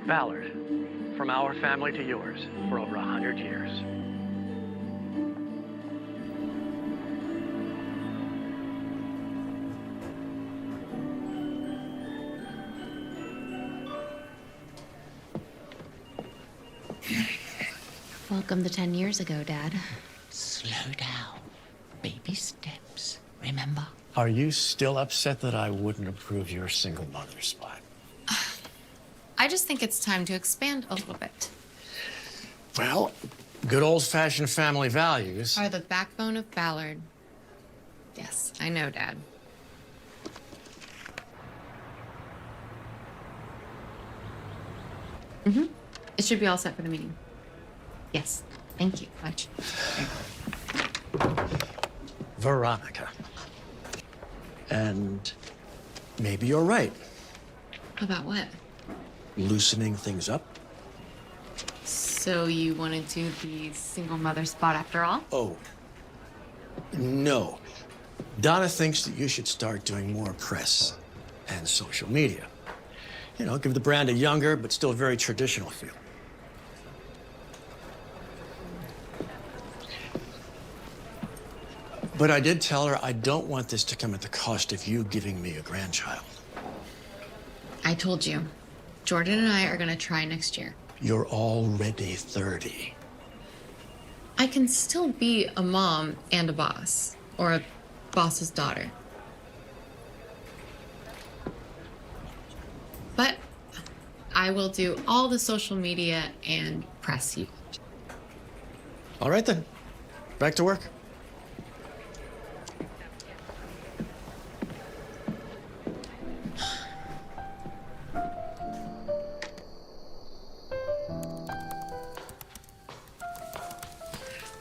Ballard, from our family to yours for over 100 years. Welcome to 10 years ago, Dad. Slow down. Baby steps, remember? Are you still upset that I wouldn't approve your single mother spot? I just think it's time to expand a little bit. Well, good old-fashioned family values. Are the backbone of Ballard. Yes, I know, Dad. It should be all set for the meeting. Yes, thank you much. Veronica. And maybe you're right. About what? Loosening things up. So you want to do the single mother spot after all? Oh, no. Donna thinks that you should start doing more press and social media. You know, give the brand a younger but still very traditional feel. But I did tell her I don't want this to come at the cost of you giving me a grandchild. I told you. Jordan and I are going to try next year. You're already 30. I can still be a mom and a boss, or a boss's daughter. But I will do all the social media and press you. All right, then. Back to work.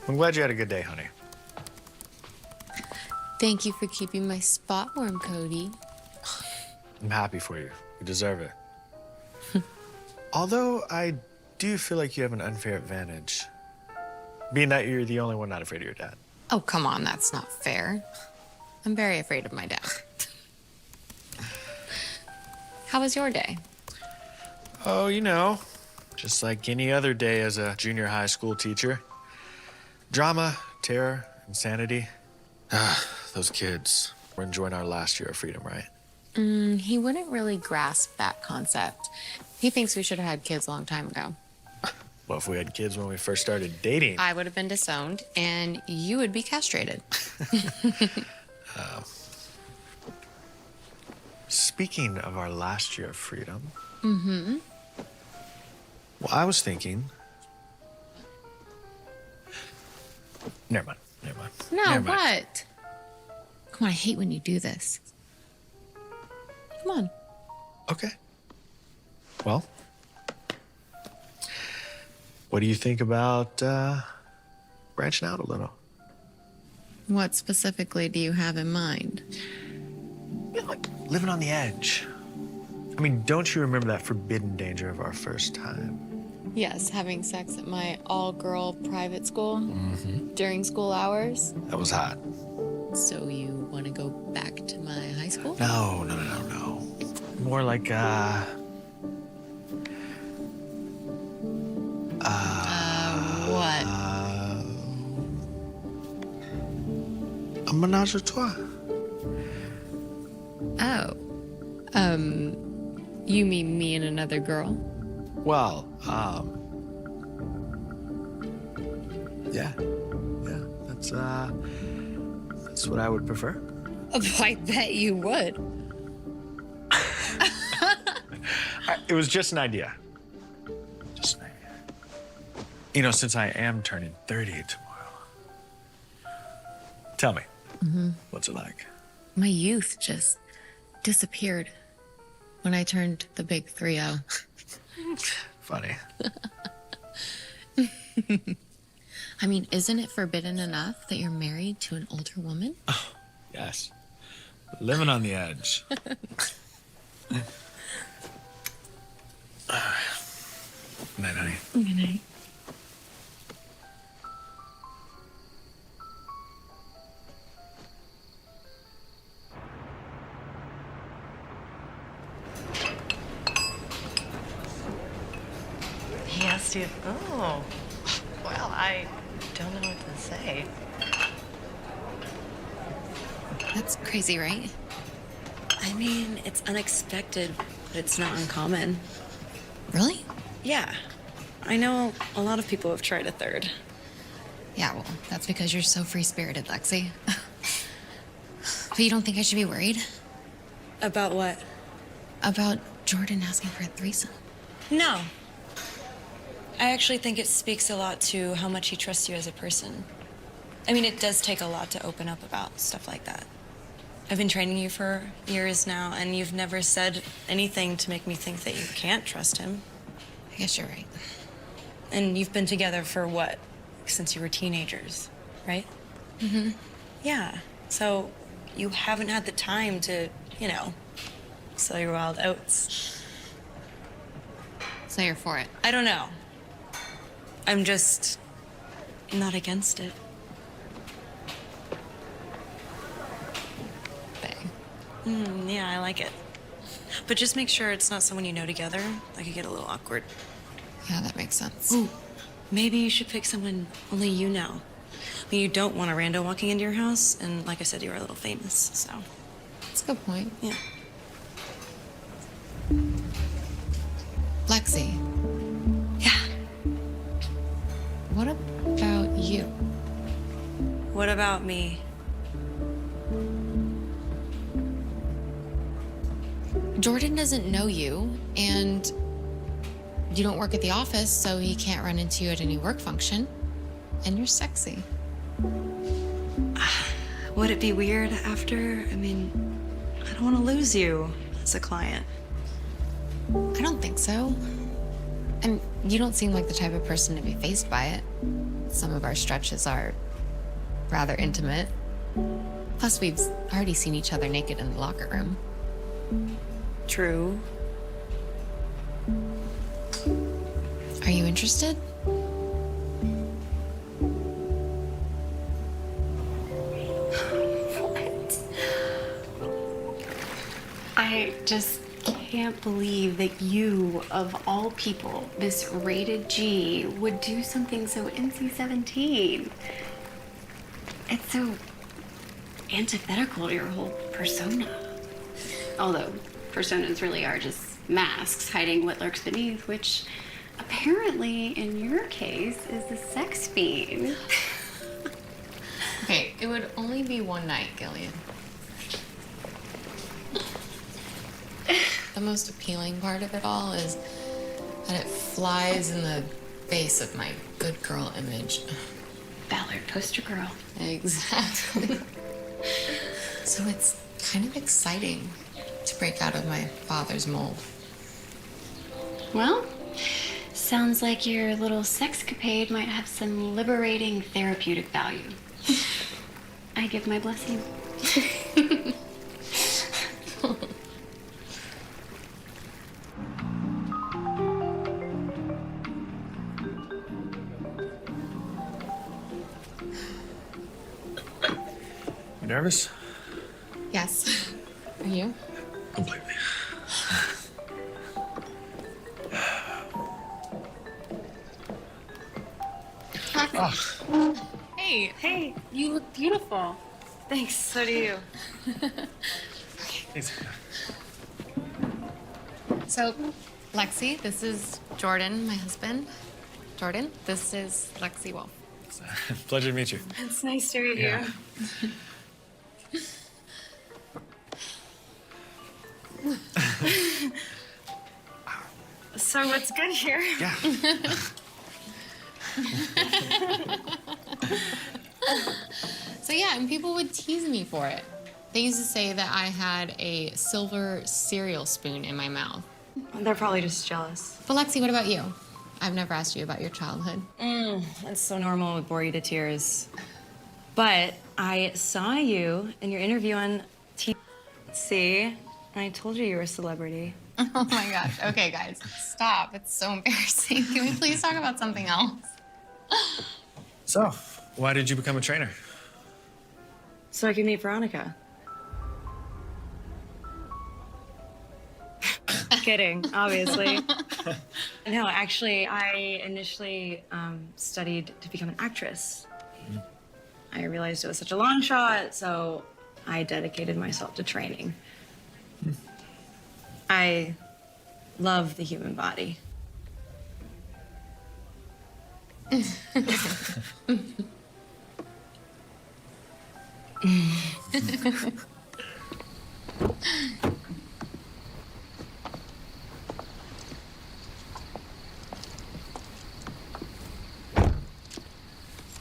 I'm glad you had a good day, honey. Thank you for keeping my spot warm, Cody. I'm happy for you. You deserve it. Although I do feel like you have an unfair advantage, being that you're the only one not afraid of your dad. Oh, come on, that's not fair. I'm very afraid of my dad. How was your day? Oh, you know, just like any other day as a junior high school teacher. Drama, terror, insanity. Those kids. We're enjoying our last year of freedom, right? He wouldn't really grasp that concept. He thinks we should have had kids a long time ago. Well, if we had kids when we first started dating. I would have been disowned, and you would be castrated. Speaking of our last year of freedom. Well, I was thinking. Never mind. No, Never mind. what? Come on, I hate when you do this. Come on. Okay. Well, what do you think about branching out a little? What specifically do you have in mind? You know, like living on the edge. I mean, don't you remember that forbidden danger of our first time? Yes, having sex at my all-girl private school during school hours. That was hot. So you want to go back to my high school? No. More like, What? a ménage à trois. Oh. You mean me and another girl? Well, yeah, that's what I would prefer. I bet you would. It was just an idea. Just an idea. You know, since I am turning 30 tomorrow, tell me, what's it like? My youth just disappeared when I turned the big 3-0. Funny. I mean, isn't it forbidden enough that you're married to an older woman? Yes. Living on the edge. Night, honey. Good night. you? Oh, well, I don't know what to say. That's crazy, right? I mean, it's unexpected, but it's not uncommon. Really? Yeah. I know a lot of people have tried a third. Yeah, well, that's because you're so free-spirited, Lexi. But you don't think I should be worried About what? about Jordan asking for a threesome? No. I actually think it speaks a lot to how much he trusts you as a person. I mean, it does take a lot to open up about stuff like that. I've been training you for years now, and you've never said anything to make me think that you can't trust him. I guess you're right. And you've been together for what? Since you were teenagers, right? Mm-hmm. Yeah. So you haven't had the time to, sow your wild oats. So you're for it. I don't know. I'm just not against it. Yeah, I like it. But just make sure it's not someone you know together. That could get a little awkward. Yeah, that makes sense. Ooh, maybe you should pick someone only you know. I mean, you don't want a rando walking into your house, and like I said, you're a little famous, so. That's a good point. Yeah. Lexi, Yeah. what about you? What about me? Jordan doesn't know you, and you don't work at the office, so he can't run into you at any work function. And you're sexy. Would it be weird after? I mean, I don't want to lose you as a client. I don't think so. And you don't seem like the type of person to be fazed by it. Some of our stretches are rather intimate. Plus, we've already seen each other naked in the locker room. True. Are you interested? I just can't believe that you, of all people, this rated G, would do something so NC-17. It's so antithetical to your whole persona. Although personas really are just masks hiding what lurks beneath, which apparently, in your case, is the sex fiend. Okay, it would only be one night, Gillian. The most appealing part of it all is that it flies in the face of my good girl image. Ballard, poster girl. Exactly. So it's kind of exciting to break out of my father's mold. Well, sounds like your little sexcapade might have some liberating therapeutic value. I give my blessing. You nervous? Yes. Are you? Completely. Hey. Hey, you look beautiful. Thanks, so do you. Thanks. So, Lexi, this is Jordan, my husband. Jordan, this is Lexi Wolf. Pleasure to meet you. It's nice to meet Yeah. you. So what's good here? Yeah. So yeah, and people would tease me for it. They used to say that I had a silver cereal spoon in my mouth. They're probably just jealous. But Lexi, what about you? I've never asked you about your childhood. That's so normal, it would bore you to tears. But I saw you in your interview on TC, and I told you you were a celebrity. Oh my gosh. Okay, guys, stop. It's so embarrassing. Can we please talk about something else? So, why did you become a trainer? So I could meet Veronica. Kidding, obviously. No, actually, I initially studied to become an actress. I realized it was such a long shot, so I dedicated myself to training. I love the human body. It's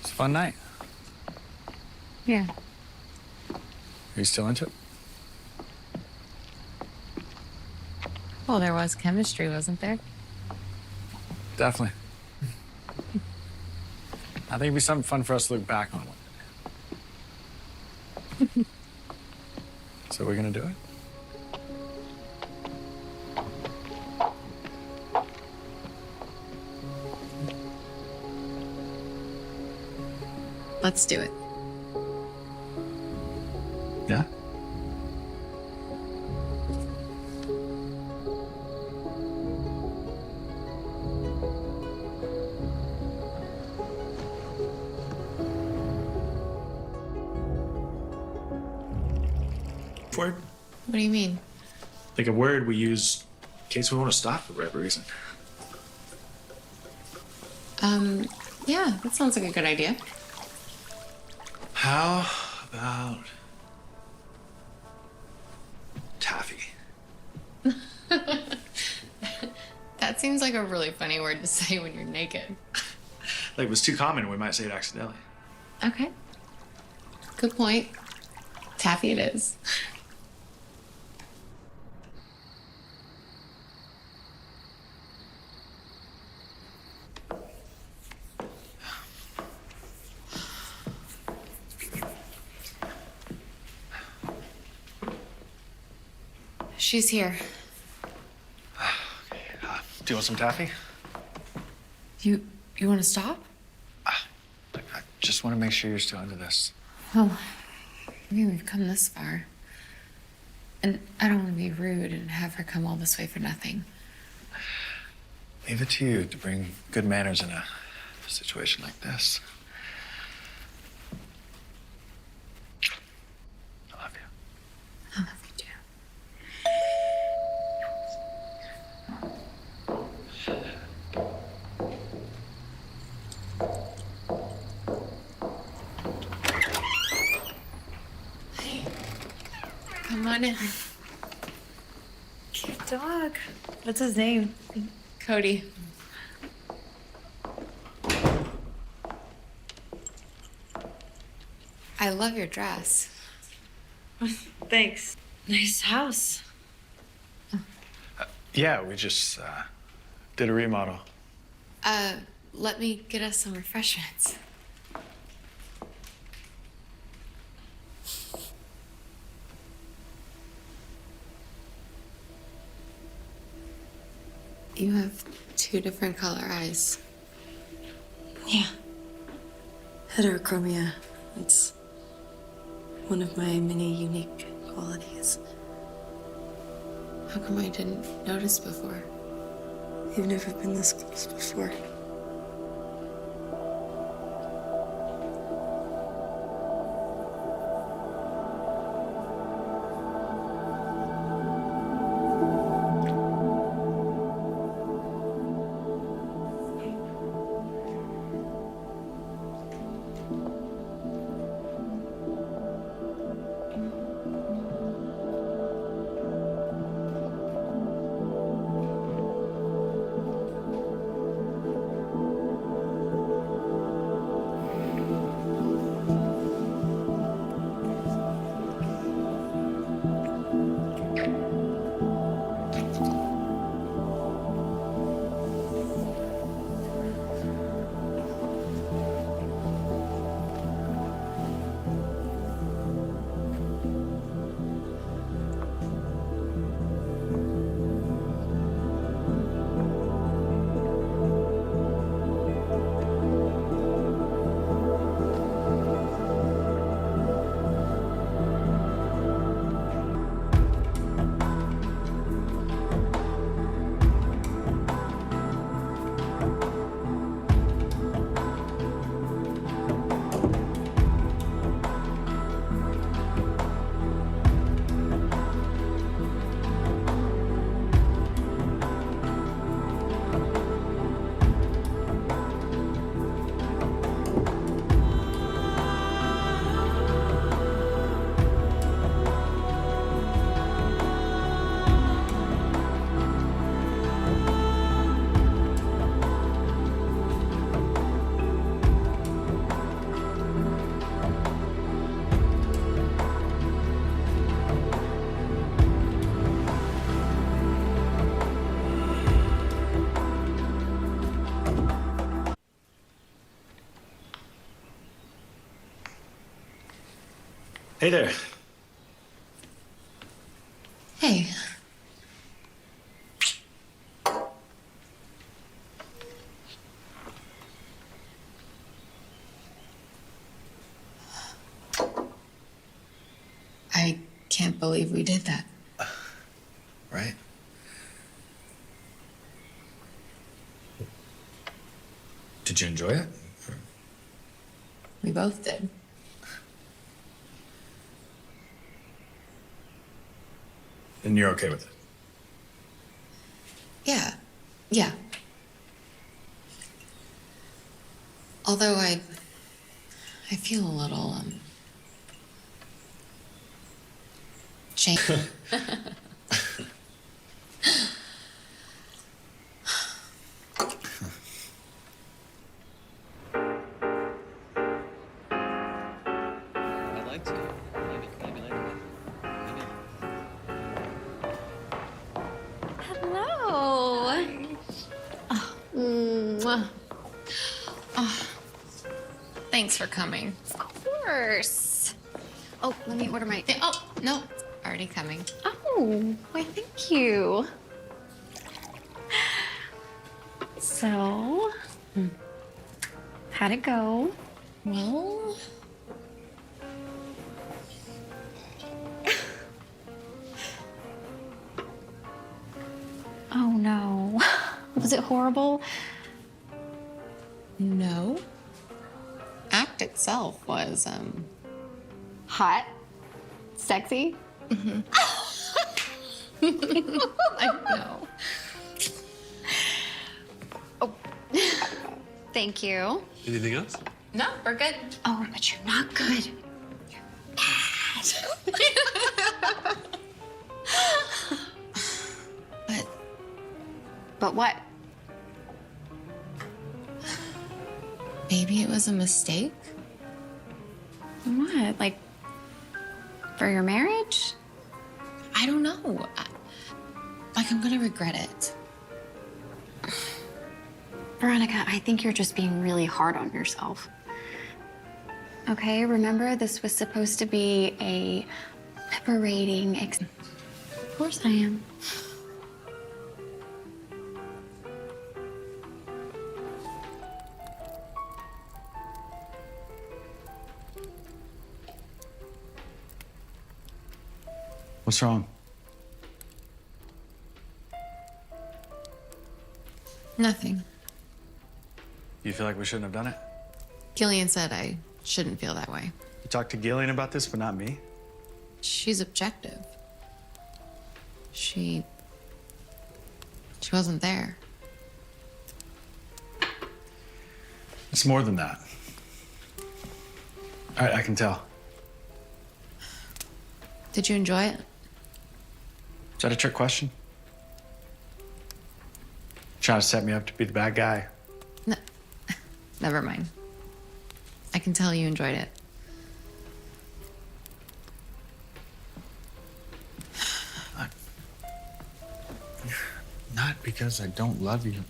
a fun night. Yeah. Are you still into it? Well, there was chemistry, wasn't there? Definitely. I think it'd be something fun for us to look back on one day. So we're gonna do it? Let's do it. Yeah? Word? What do you mean? Like a word we use in case we want to stop for whatever reason. Yeah, that sounds like a good idea. How about taffy? That seems like a really funny word to say when you're naked. Like it was too common, we might say it accidentally. Okay. Good point. Taffy it is. She's here. Do you want some taffy? You want to stop? I just want to make sure you're still into this. Well, I mean, we've come this far. And I don't want to be rude and have her come all this way for nothing. Leave it to you to bring good manners in a situation like this. I love you. I love you too. Come on in. Cute dog. What's his name? Cody. I love your dress. Thanks. Nice house. Yeah, we just did a remodel. Let me get us some refreshments. You have two different color eyes. Yeah. Heterochromia. It's one of my many unique qualities. How come I didn't notice before? You've never been this close before. Hey there. Hey. I can't believe we did that. Right? Did you enjoy it? We both did. And you're okay with it? Yeah. Yeah. Although I feel a little, shame. I'd like to. Maybe later. Hello. Mwah. Oh, thanks for coming. Of course. Oh, let me order my. Oh, no, already coming. Oh, why, thank you. So, how'd it go? Well, Oh no. Was it horrible? no. Act itself was, Hot? Sexy? I know. Thank you. Anything else? No, we're good. Oh, but you're not good. But But what? maybe it was a mistake? What? Like, for your marriage? I don't know. I'm gonna regret it. Veronica, I think you're just being really hard on yourself. Okay, remember this was supposed to be a liberating Of course I am. What's wrong? Nothing. You feel like we shouldn't have done it? Gillian said I shouldn't feel that way. You talked to Gillian about this, but not me? She's objective. She wasn't there. It's more than that. I can tell. Did you enjoy it? Is that a trick question? Trying to set me up to be the bad guy. No, never mind. I can tell you enjoyed it. Not because I don't love you.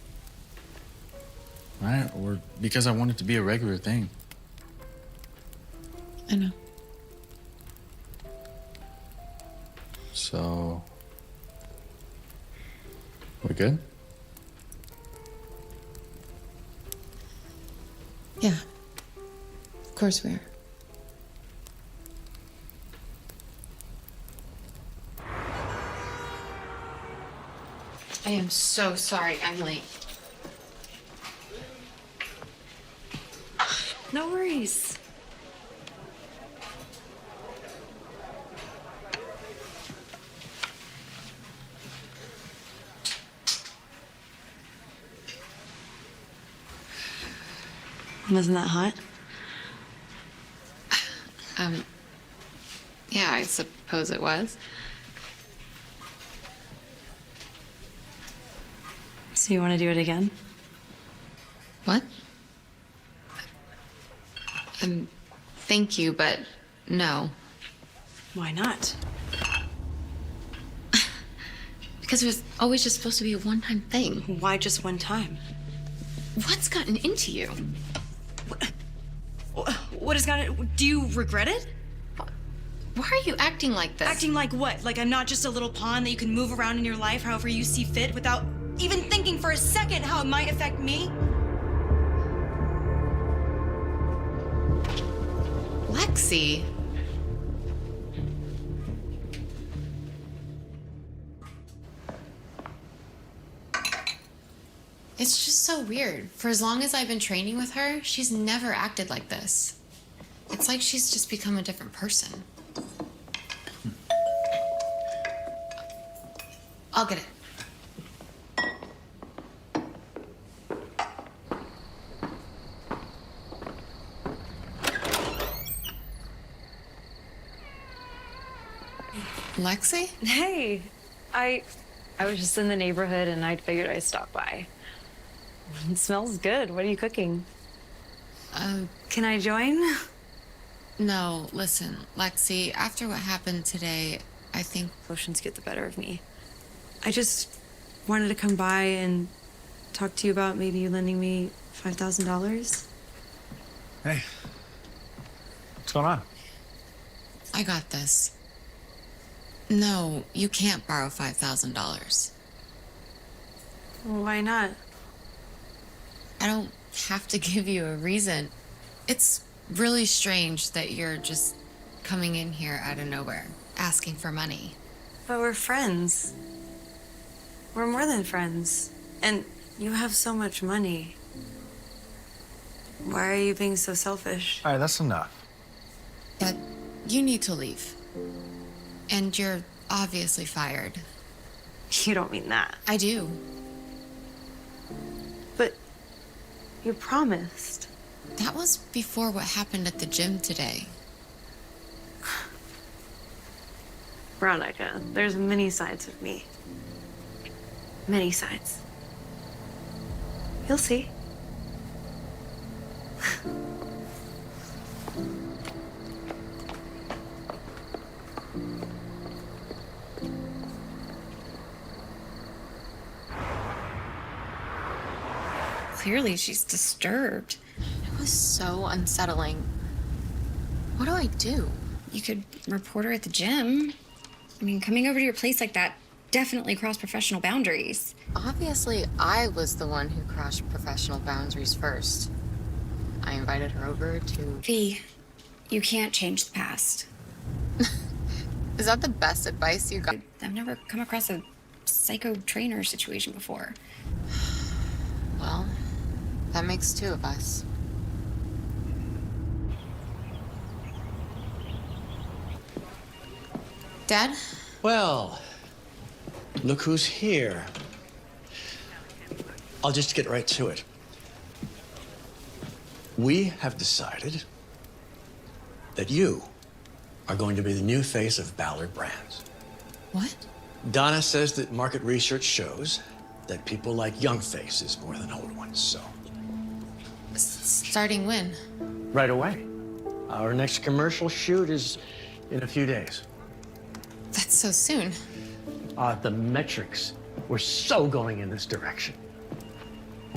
Right? Or because I want it to be a regular thing. I know. So, we good? Yeah. Of course we are. I am so sorry I'm late. No worries. Wasn't that hot? Yeah, I suppose it was. So you want to do it again? What? Thank you, but no. Why not? Because it was always just supposed to be a one-time thing. Why just one time? What's gotten into you? What has got it? Do you regret it? Why are you acting like this? Acting like what? Like I'm not just a little pawn that you can move around in your life however you see fit without even thinking for a second how it might affect me? Lexi. It's just so weird. For as long as I've been training with her, she's never acted like this. It's like she's just become a different person. I'll get it. Lexi? Hey, I was just in the neighborhood and I figured I'd stop by. It smells good. What are you cooking? Can I join? No, listen, Lexi, after what happened today, I think Emotions get the better of me. I just wanted to come by and talk to you about maybe you lending me $5,000. Hey, what's going on? I got this. No, you can't borrow $5,000. Why not? I don't have to give you a reason. It's really strange that you're just coming in here out of nowhere, asking for money. But we're friends. We're more than friends. And you have so much money. Why are you being so selfish? All right, that's enough. But you need to leave. And you're obviously fired. You don't mean that. I do. But you promised. That was before what happened at the gym today. Veronica, there's many sides of me. Many sides. You'll see. Clearly, she's disturbed. It was so unsettling. What do I do? You could report her at the gym. I mean, coming over to your place like that definitely crossed professional boundaries. Obviously, I was the one who crossed professional boundaries first. I invited her over to... V, you can't change the past. Is that the best advice you got? I've never come across a psycho trainer situation before. Well, that makes two of us. Dad? Well, look who's here. I'll just get right to it. We have decided that you are going to be the new face of Ballard Brands. What? Donna says that market research shows that people like young faces more than old ones, so. Starting when? Right away. Our next commercial shoot is in a few days. That's so soon. The metrics were so going in this direction.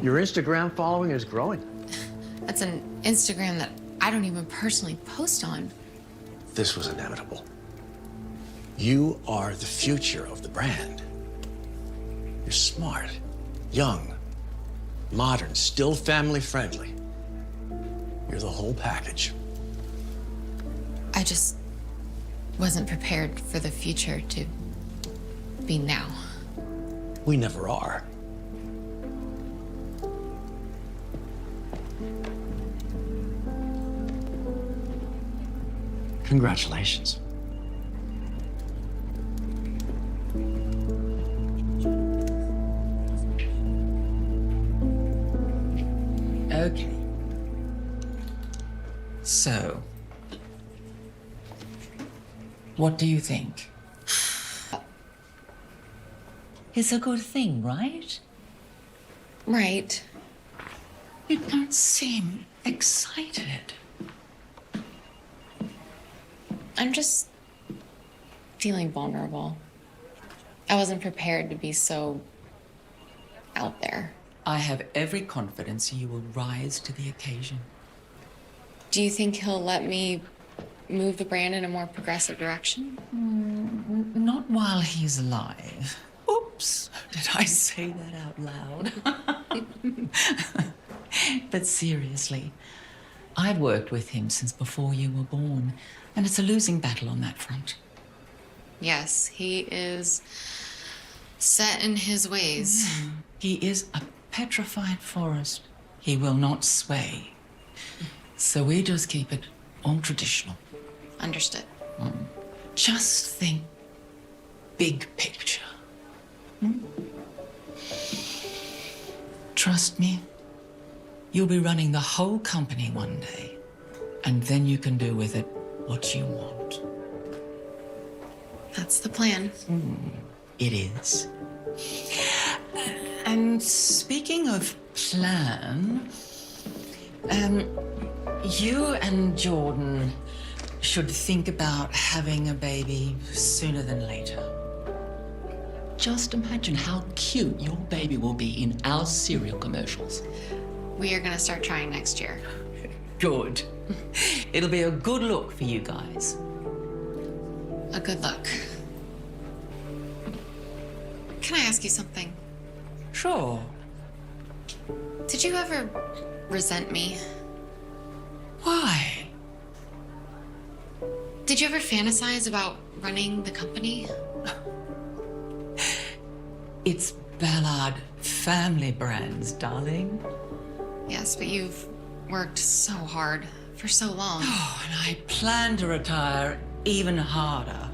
Your Instagram following is growing. That's an Instagram that I don't even personally post on. This was inevitable. You are the future of the brand. You're smart, young, modern, still family friendly. You're the whole package. I just wasn't prepared for the future to be now. We never are. Congratulations. Okay. So, what do you think? It's a good thing, right? Right. You don't seem excited. I'm just feeling vulnerable. I wasn't prepared to be so out there. I have every confidence you will rise to the occasion. Do you think he'll let me move the brand in a more progressive direction? Not while he's alive. Oops, did I say that out loud? But seriously, I've worked with him since before you were born, and it's a losing battle on that front. Yes, he is set in his ways. He is a petrified forest. He will not sway. So we just keep it all traditional. Understood. Just think big picture. Trust me, you'll be running the whole company one day, and then you can do with it what you want. That's the plan. It is. And speaking of plan, you and Jordan should think about having a baby sooner than later. Just imagine how cute your baby will be in our cereal commercials. We are gonna start trying next year. Good. It'll be a good look for you guys. A good look. Can I ask you something? Sure. Did you ever resent me? Why? Did you ever fantasize about running the company? It's Ballard Family Brands, darling. Yes, but you've worked so hard for so long. Oh, and I plan to retire even harder.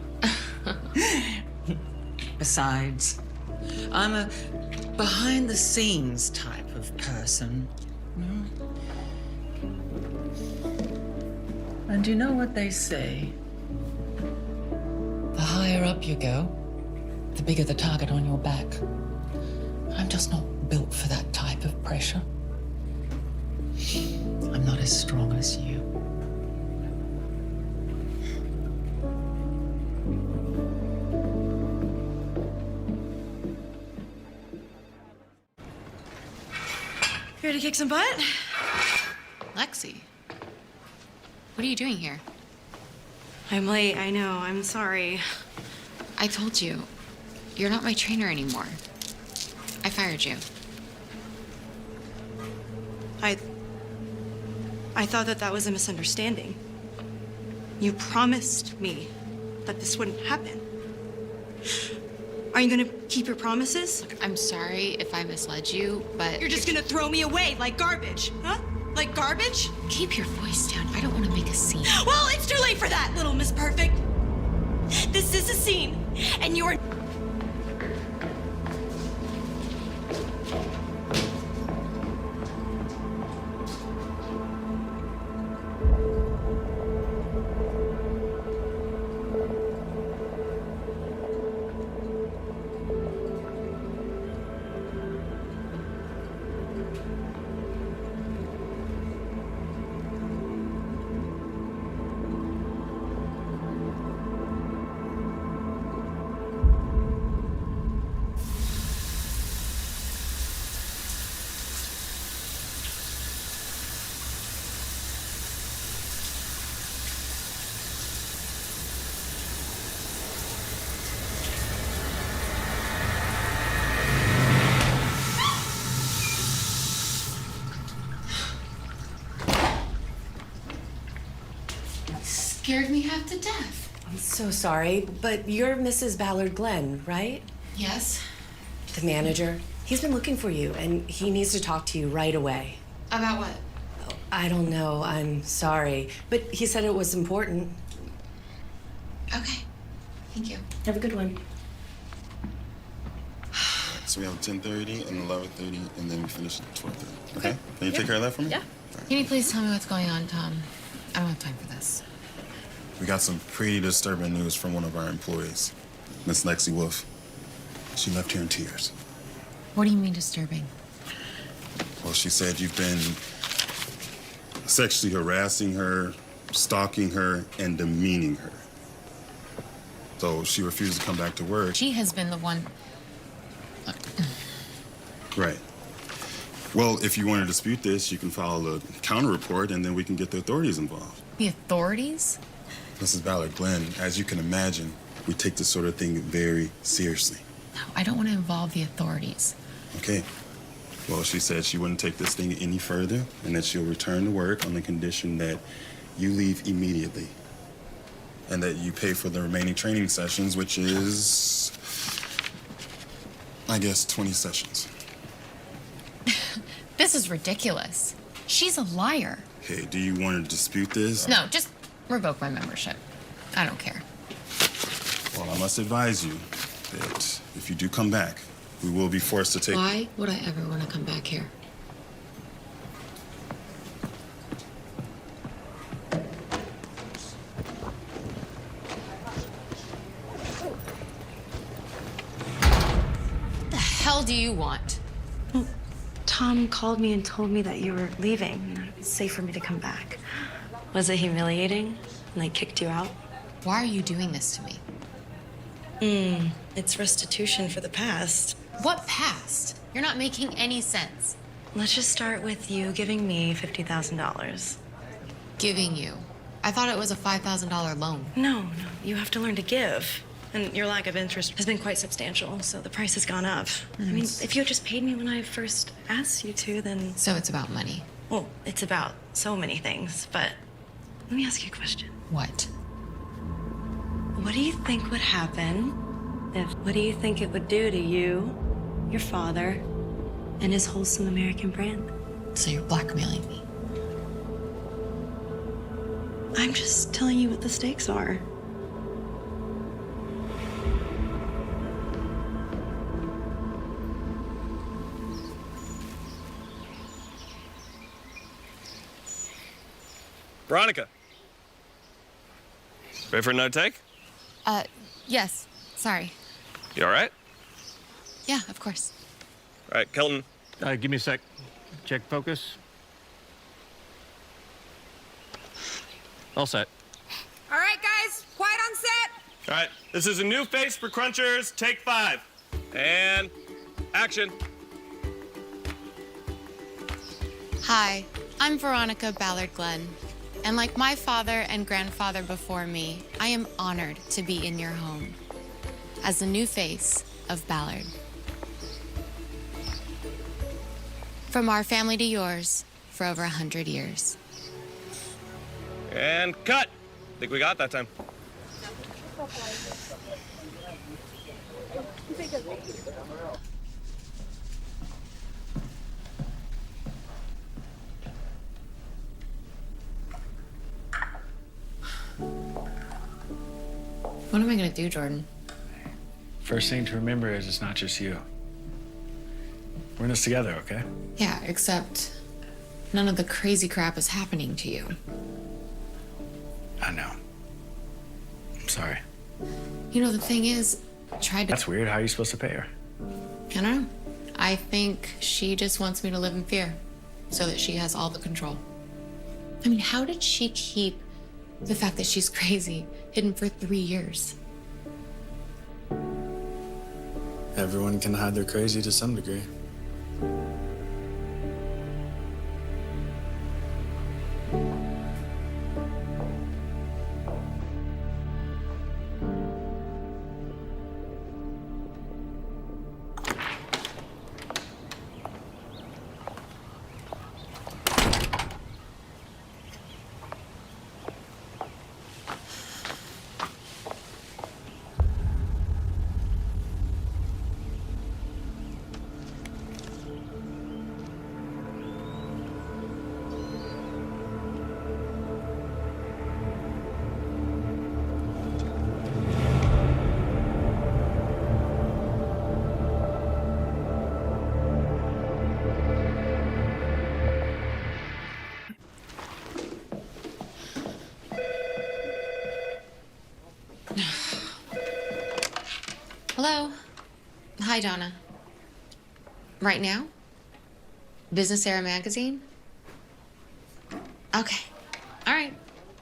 Besides, I'm a behind-the-scenes type of person. And you know what they say? The higher up you go, the bigger the target on your back. I'm just not built for that type of pressure. I'm not as strong as you. Here to kick some butt? Lexi, what are you doing here? I'm late, I know. I'm sorry. I told you, you're not my trainer anymore. I fired you. I thought that was a misunderstanding. You promised me that this wouldn't happen. Are you gonna keep your promises? Look, I'm sorry if I misled you, but... You're just gonna throw me away like garbage, huh? Like garbage? Keep your voice down. I don't want to make a scene. Well, it's too late for that, little Miss Perfect. This is a scene, and you're... Scared me half to death. I'm so sorry, but you're Mrs. Ballard Glenn, right? Yes? The manager. He's been looking for you, and he needs to talk to you right away. About what? I don't know. I'm sorry. But he said it was important. Okay. Thank you. Have a good one. So we have 10:30 and 11:30, and then we finish at 12:30. Okay? Can you take care of that for me? Yeah. Can you please tell me what's going on, Tom? I don't have time for this. We got some pretty disturbing news from one of our employees, Miss Lexi Wolf. She left here in tears. What do you mean disturbing? Well, she said you've been sexually harassing her, stalking her, and demeaning her. So she refused to come back to work. She has been the one... Right. Well, if you want to dispute this, you can file a counter report, and then we can get the authorities involved. The authorities? Mrs. Ballard, Glenn, as you can imagine, we take this sort of thing very seriously. No, I don't want to involve the authorities. Okay. Well, she said she wouldn't take this thing any further and that she'll return to work on the condition that you leave immediately and that you pay for the remaining training sessions, which is, I guess, 20 sessions. This is ridiculous. She's a liar. Hey, do you want to dispute this? No, just revoke my membership. I don't care. Well, I must advise you that if you do come back, we will be forced to take... Why would I ever want to come back here? What the hell do you want? Tom called me and told me that you were leaving and that it was safe for me to come back. Was it humiliating? And they kicked you out? Why are you doing this to me? It's restitution for the past. What past? You're not making any sense. Let's just start with you giving me $50,000. Giving you. I thought it was a $5,000 loan. No, you have to learn to give. And your lack of interest has been quite substantial, so the price has gone up. I mean, if you had just paid me when I first asked you to, then... So it's about money. Well, it's about so many things, but let me ask you a question. What? What do you think would happen what do you think it would do to you, your father, and his wholesome American brand? So you're blackmailing me? I'm just telling you what the stakes are. Veronica. Ready for another take? Yes. Sorry. You all right? Yeah, of course. All right, Kelton. Give me a sec. Check focus. All set. All right, guys, quiet on set. All right, this is a new face for Crunchers. Take 5. And action. Hi, I'm Veronica Ballard Glenn. And like my father and grandfather before me, I am honored to be in your home as the new face of Ballard. From our family to yours for over 100 years. And cut. Think we got that time. What am I gonna do, Jordan? First thing to remember is it's not just you. We're in this together, okay? Yeah, except none of the crazy crap is happening to you. I know. I'm sorry. You know, the thing is, I tried to... That's weird. How are you supposed to pay her? I don't know. I think she just wants me to live in fear so that she has all the control. I mean, how did she keep the fact that she's crazy hidden for 3 years? Everyone can hide their crazy to some degree. Hello. Hi, Donna. Right now? Business Era magazine? Okay. All right.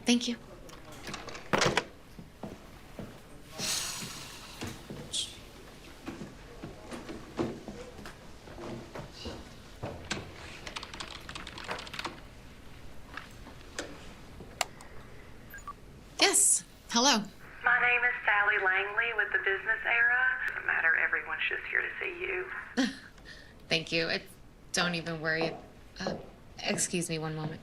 Thank you. Yes. Doesn't matter, everyone's just here to see you. Thank you. Don't even worry. Excuse me one moment.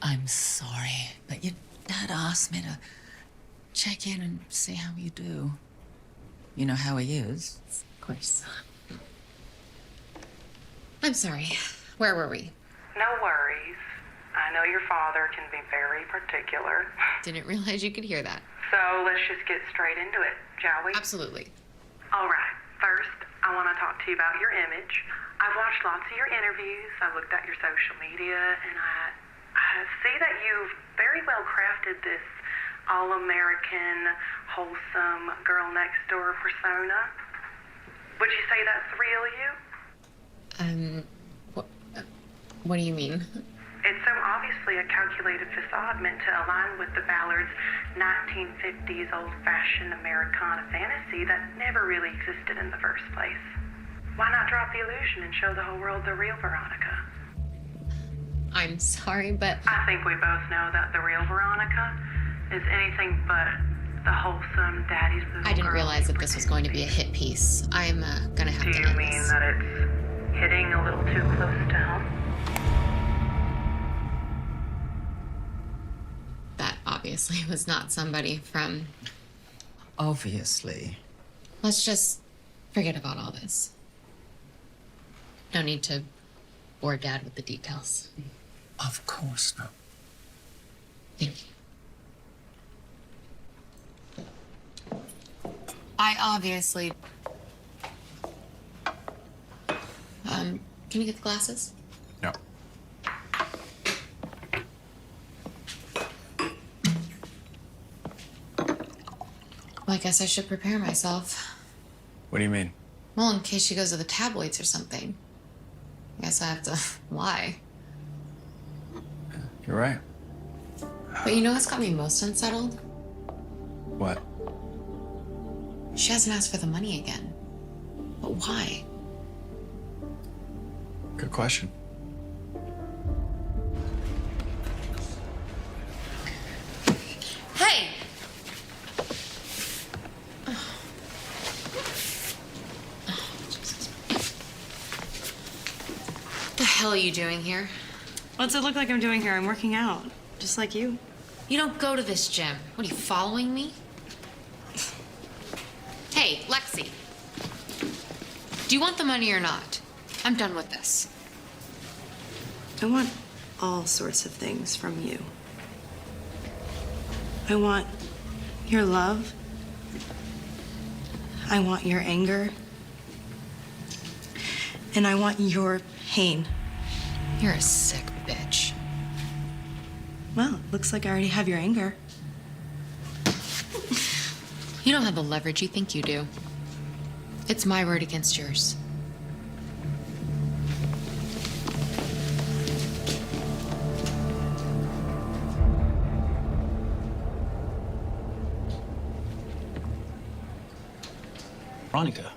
I'm sorry, but your dad asked me to check in and see how you do. You know how he is. Of course. I'm sorry. Where were we? No worries. I know your father can be very particular. Didn't realize you could hear that. So let's just get straight into it, shall we? Absolutely. All right. First, I want to talk to you about your image. I've watched lots of your interviews. I've looked at your social media, and I see that you've very well crafted this all-American, wholesome girl next door persona. Would you say that's the real you? What do you mean? It's so obviously a calculated facade meant to align with the Ballard's 1950s old-fashioned Americana fantasy that never really existed in the first place. Why not drop the illusion and show the whole world the real Veronica? I'm sorry, but... I think we both know that the real Veronica is anything but the wholesome daddy's little I didn't girl. realize that this was going to be a hit piece. I'm gonna have to Do you end mean this. that it's hitting a little too close to home? That obviously was not somebody from... Obviously. Let's just forget about all this. No need to bore Dad with the details. Of course not. Thank you. I obviously... can you get the glasses? No. Well, I guess I should prepare myself. What do you mean? Well, in case she goes to the tabloids or something. I guess I have to lie. You're right. But you know what's got me most unsettled? What? She hasn't asked for the money again. But why? Good question. Hey! What the hell are you doing here? What's it look like I'm doing here? I'm working out, just like you. You don't go to this gym. What, are you following me? Hey, Lexi. Do you want the money or not? I'm done with this. I want all sorts of things from you. I want your love. I want your anger. And I want your pain. You're a sick bitch. Well, looks like I already have your anger. You don't have the leverage you think you do. It's my word against yours. Veronica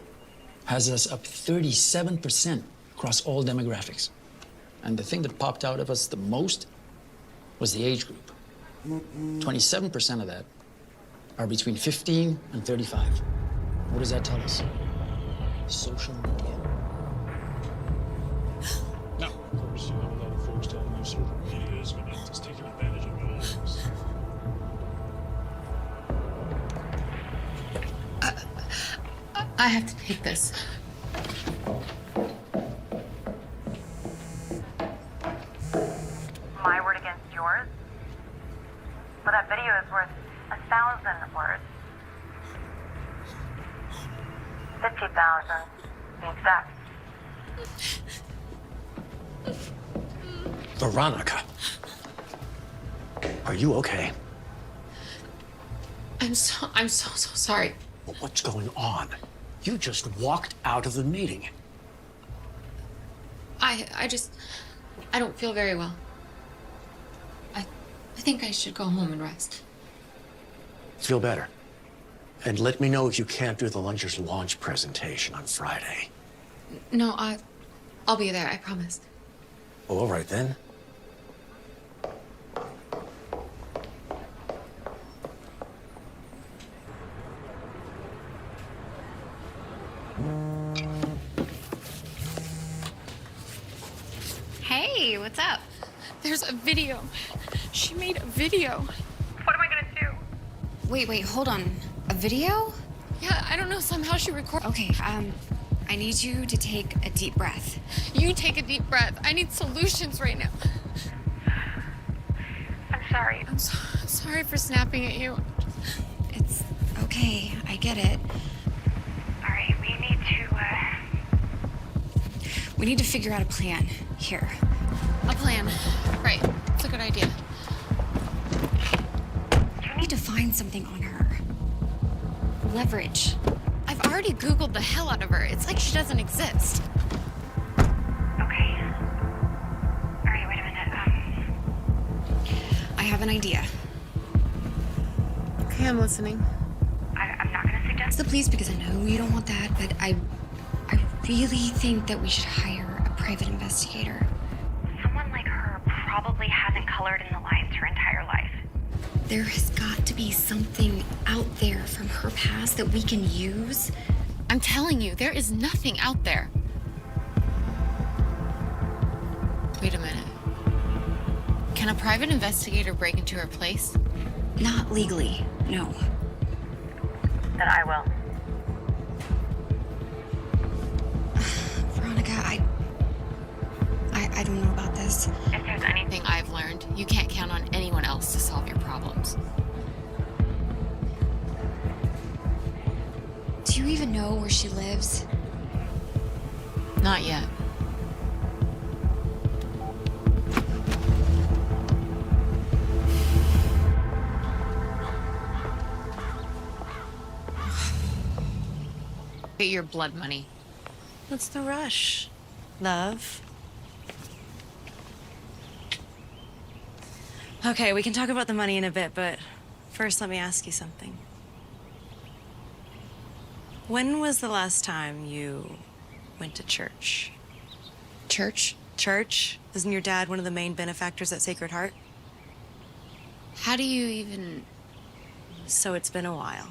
has us up 37% across all demographics. And the thing that popped out of us the most was the age group. 27% of that are between 15 and 35. What does that tell us? Social media. No, of course, you have a lot of folks telling you social media is going to just taking advantage of your lives. I have to take this. My word against yours? Well, that video is worth 1,000 words. 50,000, to be exact. Veronica. Are you okay? I'm so sorry. Well, what's going on? You just walked out of the meeting. I don't feel very well. I think I should go home and rest. Feel better. And let me know if you can't do the Lunchers launch presentation on Friday. No, I'll be there, I promise. Oh, all right then. Hey, what's up? There's a video. She made a video. What am I gonna do? Wait, hold on. A video? Yeah, I don't know. Somehow she recorded. Okay, I need you to take a deep breath. You take a deep breath. I need solutions right now. I'm sorry. I'm sorry for snapping at you. It's okay. I get it. All right, We need to figure out a plan. Here. A plan. Right. It's a good idea. You need to find something on her. Leverage. I've already Googled the hell out of her. It's like she doesn't exist. Okay. All right, wait a minute. I have an idea. Okay, I'm listening. I'm not gonna suggest The police because I know you don't want that, but I really think that we should hire a private investigator. someone like her probably hasn't colored in the lines her entire life. There has got to be something out there from her past that we can use. I'm telling you, there is nothing out there. Wait a minute. Can a private investigator break into her place? Not legally, no. Then I will. Veronica, I don't know about this. If there's anything I've learned, you can't count on anyone else to solve your problems. Do you even know where she lives? Not yet. Get your blood money. What's the rush, love? Okay, we can talk about the money in a bit, but first let me ask you something. When was the last time you went to church? Church? Church? Isn't your dad one of the main benefactors at Sacred Heart? How do you even... So it's been a while.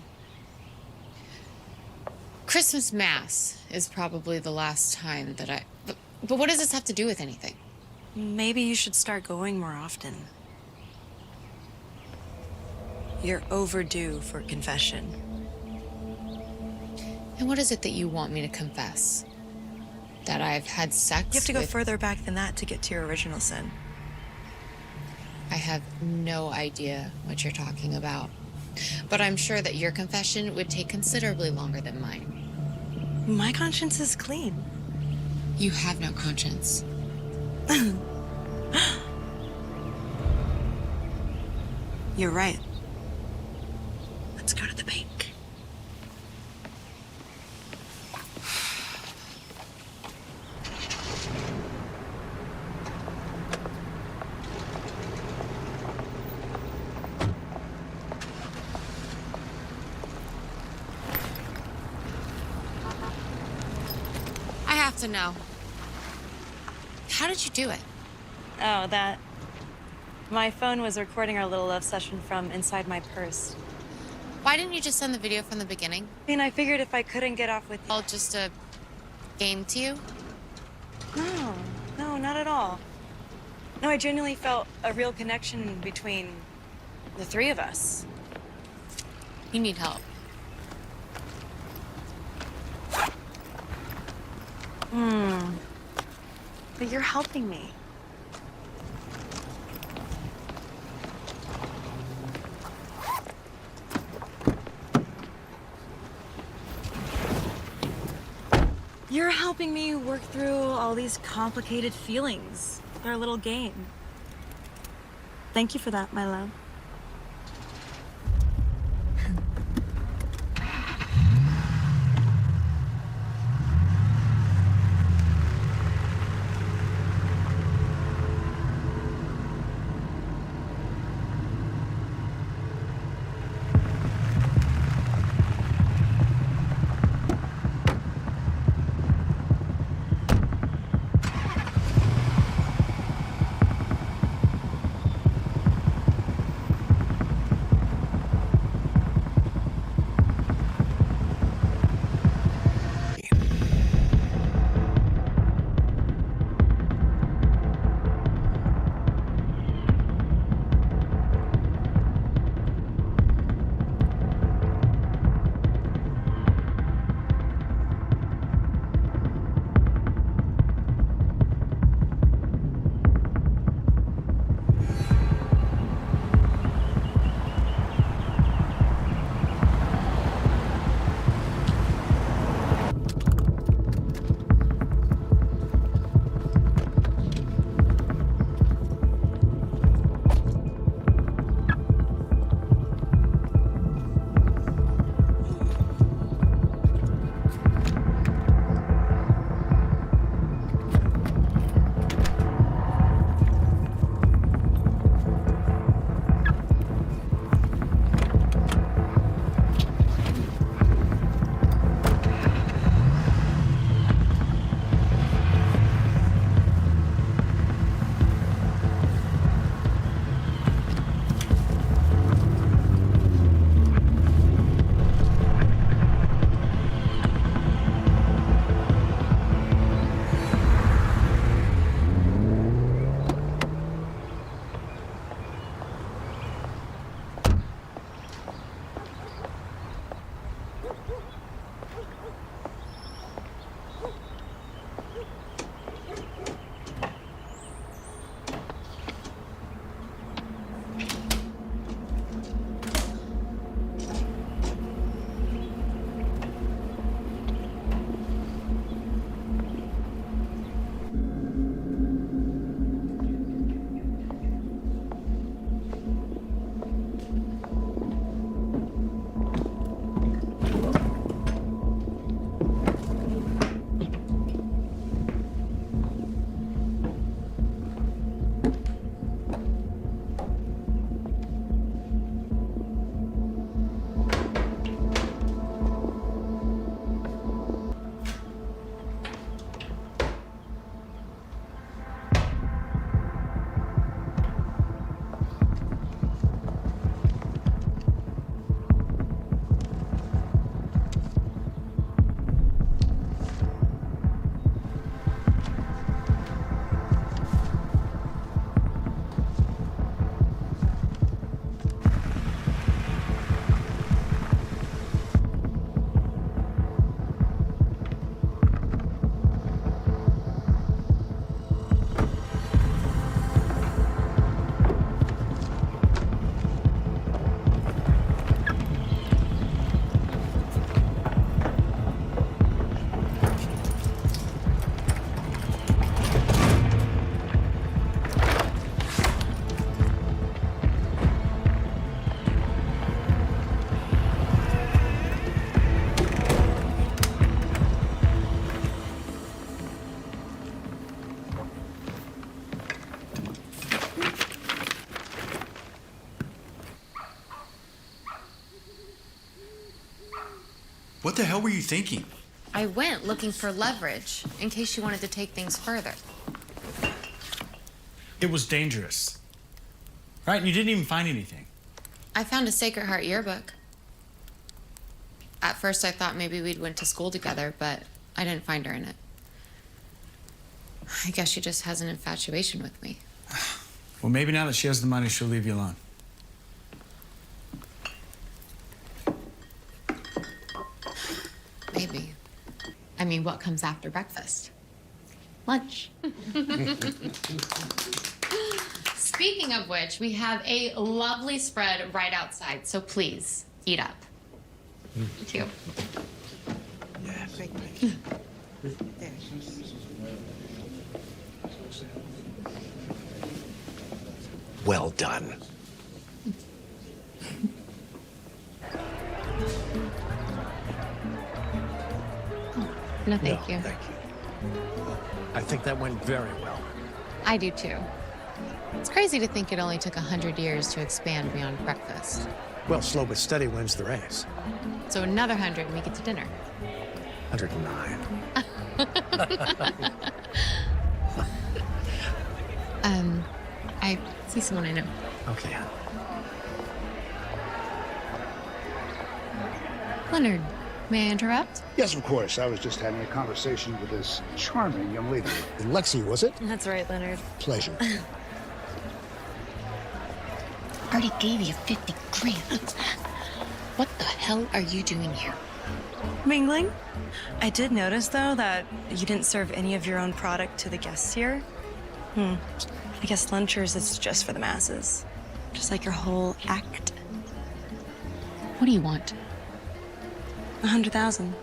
Christmas Mass is probably the last time that I... But what does this have to do with anything? Maybe you should start going more often. You're overdue for confession. And what is it that you want me to confess? That I've had sex You have to go with... further back than that to get to your original sin. I have no idea what you're talking about. But I'm sure that your confession would take considerably longer than mine. My conscience is clean. You have no conscience. You're right. Let's go to the bank. I have to know. How did you do it? Oh, that. My phone was recording our little love session from inside my purse. Why didn't you just send the video from the beginning? I mean, I figured if I couldn't get off with you. All just a game to you? No, not at all. No, I genuinely felt a real connection between the three of us. You need help. But you're helping me. You're helping me work through all these complicated feelings. Our little game. Thank you for that, my love. What the hell were you thinking? I went looking for leverage in case she wanted to take things further. It was dangerous. Right? And you didn't even find anything. I found a Sacred Heart yearbook. At first, I thought maybe we'd went to school together, but I didn't find her in it. I guess she just has an infatuation with me. Well, maybe now that she has the money, she'll leave you alone. Maybe. I mean, what comes after breakfast? Lunch. Speaking of which, we have a lovely spread right outside, so please, eat up. Thank you. Well done. No, thank you. Thank you. I think that went very well. I do too. It's crazy to think it only took 100 years to expand beyond breakfast. Well, slow but steady wins the race. So another 100 and we get to dinner. 109. I see someone I know. Okay. Leonard, may I interrupt? Yes, of course. I was just having a conversation with this charming young lady. Lexi, was it? That's right, Leonard. Pleasure. Already gave you 50 grand. What the hell are you doing here? Mingling? I did notice, though, that you didn't serve any of your own product to the guests here. I guess Lunchers is just for the masses. Just like your whole act. What do you want? 100,000.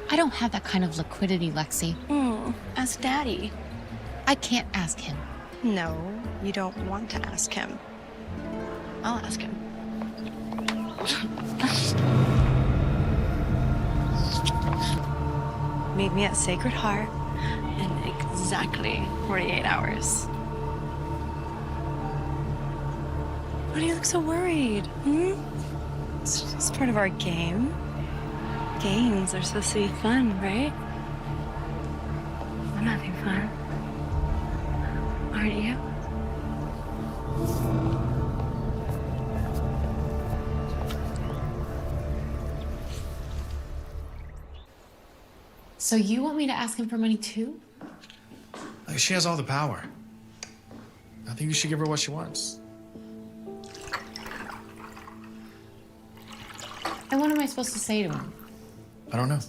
I don't have that kind of liquidity, Lexi. Ask Daddy. I can't ask him. No, you don't want to ask him. I'll ask him. Meet me at Sacred Heart in exactly 48 hours. Why do you look so worried? It's just part of our game. Games are supposed to be fun, right? I'm having fun. Aren't you? So you want me to ask him for money too? Like, she has all the power. I think you should give her what she wants. And what am I supposed to say to him? I don't know.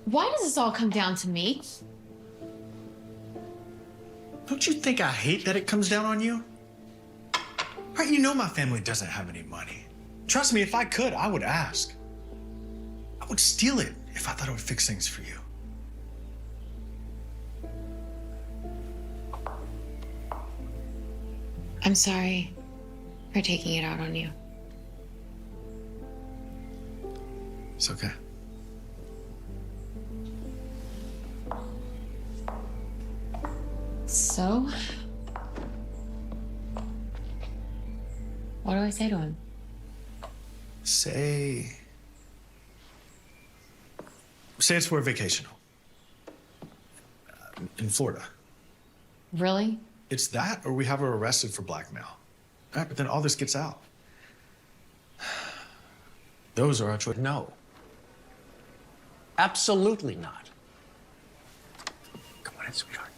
Why does this all come down to me? Don't you think I hate that it comes down on you? Right, you know my family doesn't have any money. Trust me, if I could, I would ask. I would steal it if I thought it would fix things for you. I'm sorry for taking it out on you. It's okay. So? What do I say to him? Say it's for a vacation home. In Florida. Really? It's that, or we have her arrested for blackmail. Right, but then all this gets out. Those are our choices. No. Absolutely not. Come on in, sweetheart.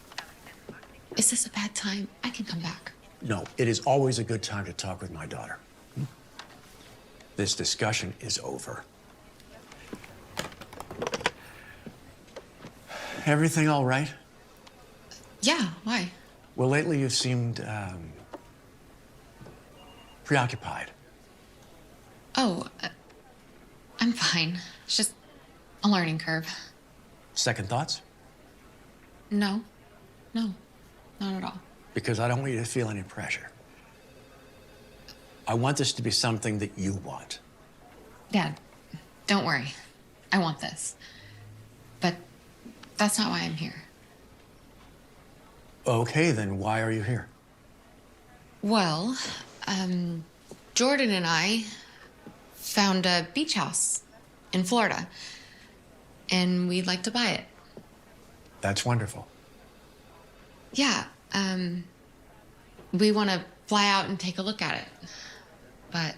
Is this a bad time? I can come back. No, it is always a good time to talk with my daughter. This discussion is over. Everything all right? Yeah, why? Well, lately you've seemed preoccupied. Oh, I'm fine. It's just a learning curve. Second thoughts? No, not at all. Because I don't want you to feel any pressure. I want this to be something that you want. Dad, don't worry. I want this. But that's not why I'm here. Okay, then why are you here? Well, Jordan and I, found a beach house in Florida, and we'd like to buy it. That's wonderful. Yeah, we want to fly out and take a look at it. But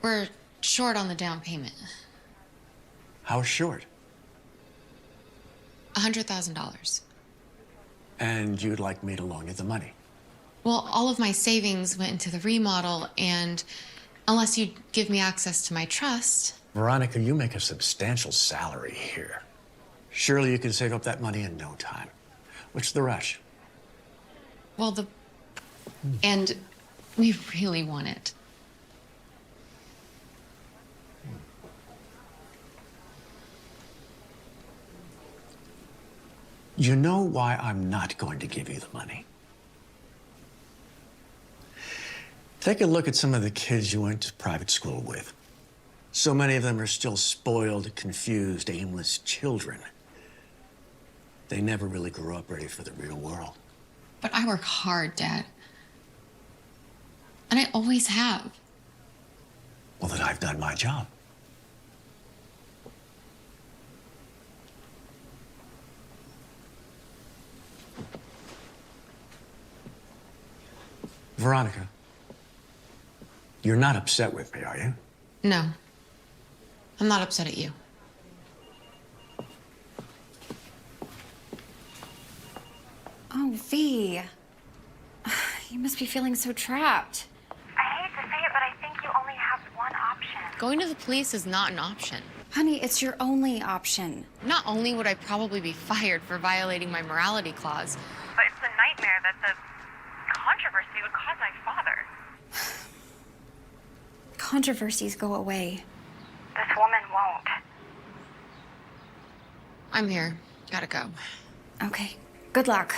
we're short on the down payment. How short? $100,000. And you'd like me to loan you the money? Well, all of my savings went into the remodel, and unless you give me access to my trust. Veronica, you make a substantial salary here. Surely you can save up that money in no time. What's the rush? Well, and we really want it. You know why I'm not going to give you the money? Take a look at some of the kids you went to private school with. So many of them are still spoiled, confused, aimless children. They never really grew up ready for the real world. But I work hard, Dad. And I always have. Well, then I've done my job. Veronica, you're not upset with me, are you? No. I'm not upset at you. Oh, V. You must be feeling so trapped. I hate to say it, but I think you only have one option. Going to the police is not an option. Honey, it's your only option. Not only would I probably be fired for violating my morality clause, But it's the nightmare that the controversy would cause my father. Controversies go away. This woman won't. I'm here. Gotta go. Okay. Good luck.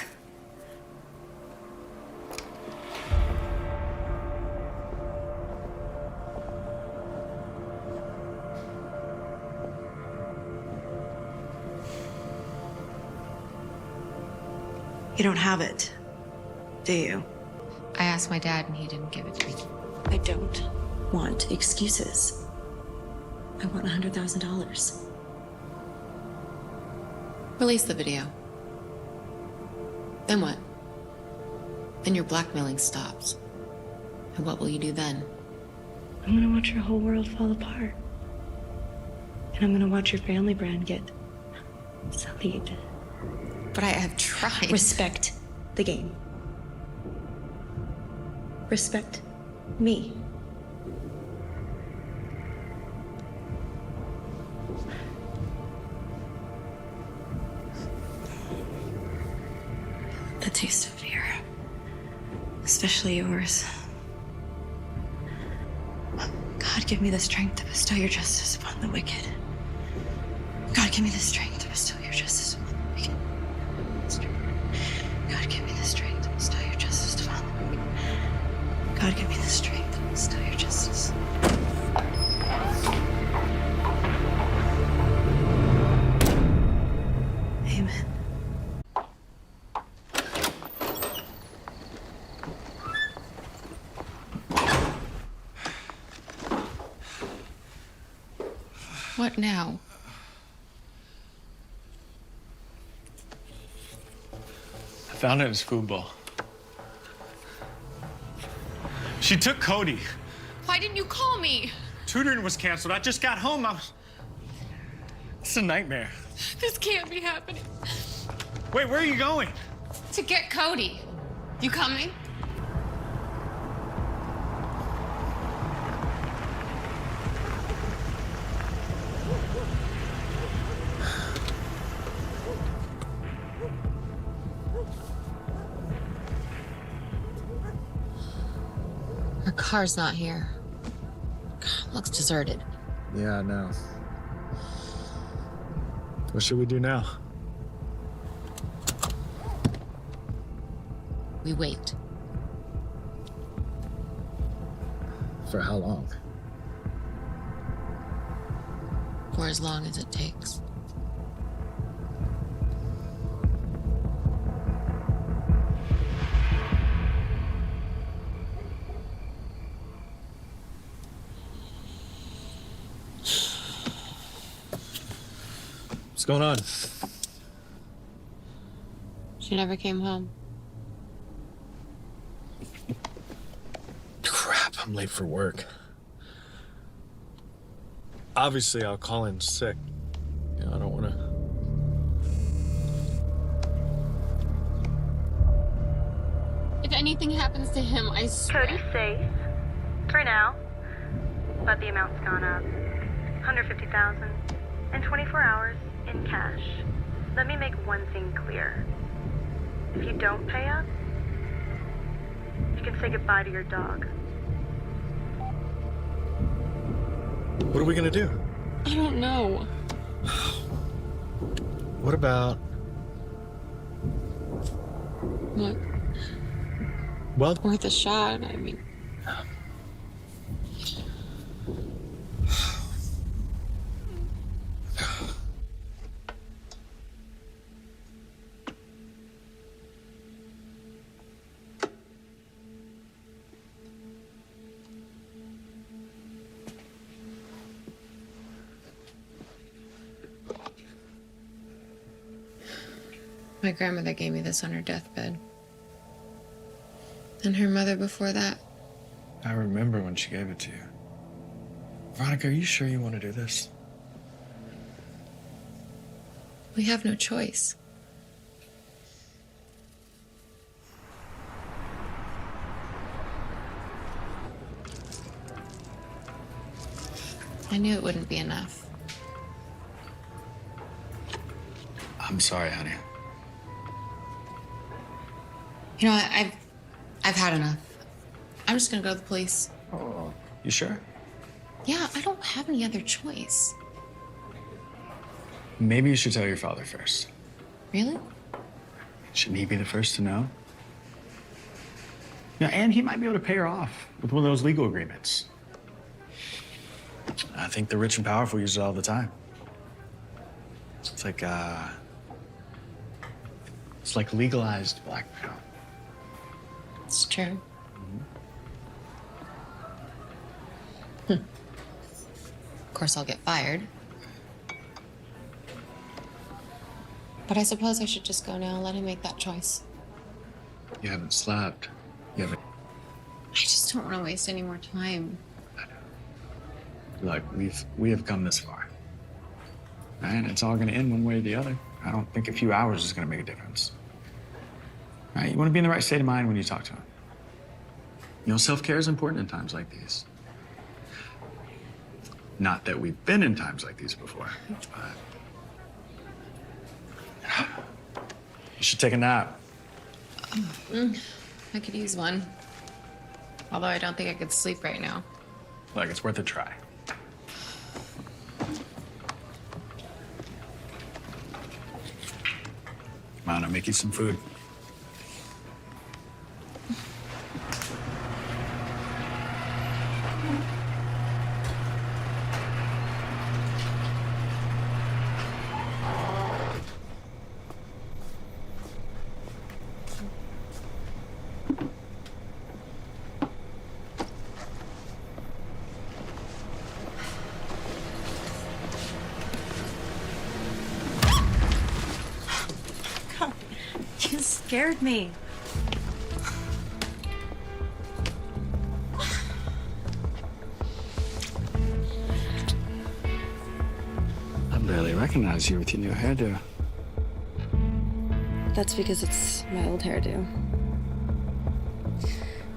You don't have it, do you? I asked my dad and he didn't give it to me. I don't want excuses. I want $100,000. Release the video. Then what? Then your blackmailing stops. And what will you do then? I'm gonna watch your whole world fall apart. And I'm gonna watch your family brand get sullied. But I have tried. Respect the game. Respect me. The taste of fear, especially yours. God, give me the strength to bestow your justice upon the wicked. God, give me the strength to bestow your justice upon the wicked. God, give me the strength to bestow your justice upon the wicked. God, give me the strength to bestow your justice. Amen. What now? I found it in his food bowl. She took Cody. Why didn't you call me? Tutoring was canceled. I just got home. It's a nightmare. This can't be happening. Wait, where are you going? To get Cody. You coming? Her car's not here. God, looks deserted. Yeah, I know. What should we do now? We wait. For how long? For as long as it takes. going on? She never came home. Crap, I'm late for work. Obviously, I'll call in sick. You know, I don't want to. If anything happens to him, I swear. Cody's safe for now, but the amount's gone up. $150,000 in 24 hours in cash. Let me make one thing clear. If you don't pay up, you can say goodbye to your dog. What are we gonna do? I don't know. What about? What? Well, worth a shot. I mean, my grandmother gave me this on her deathbed. And her mother before that. I remember when she gave it to you. Veronica, are you sure you want to do this? We have no choice. I knew it wouldn't be enough. I'm sorry, honey. You know, I've had enough. I'm just gonna go to the police. Oh, you sure? Yeah, I don't have any other choice. Maybe you should tell your father first. Really? Shouldn't he be the first to know? Yeah, and he might be able to pay her off with one of those legal agreements. I think the rich and powerful use it all the time. It's like legalized blackmail. It's true. Of course, I'll get fired. But I suppose I should just go now and let him make that choice. You haven't slept. You haven't. I just don't want to waste any more time. Look, we have come this far. And it's all gonna end one way or the other. I don't think a few hours is gonna make a difference. Right? You wanna be in the right state of mind when you talk to him. You know, self-care is important in times like these. Not that we've been in times like these before, but you should take a nap. I could use one. Although I don't think I could sleep right now. Look, it's worth a try. Come on, I'll make you some food. You scared me. I barely recognize you with your new hairdo. That's because it's my old hairdo.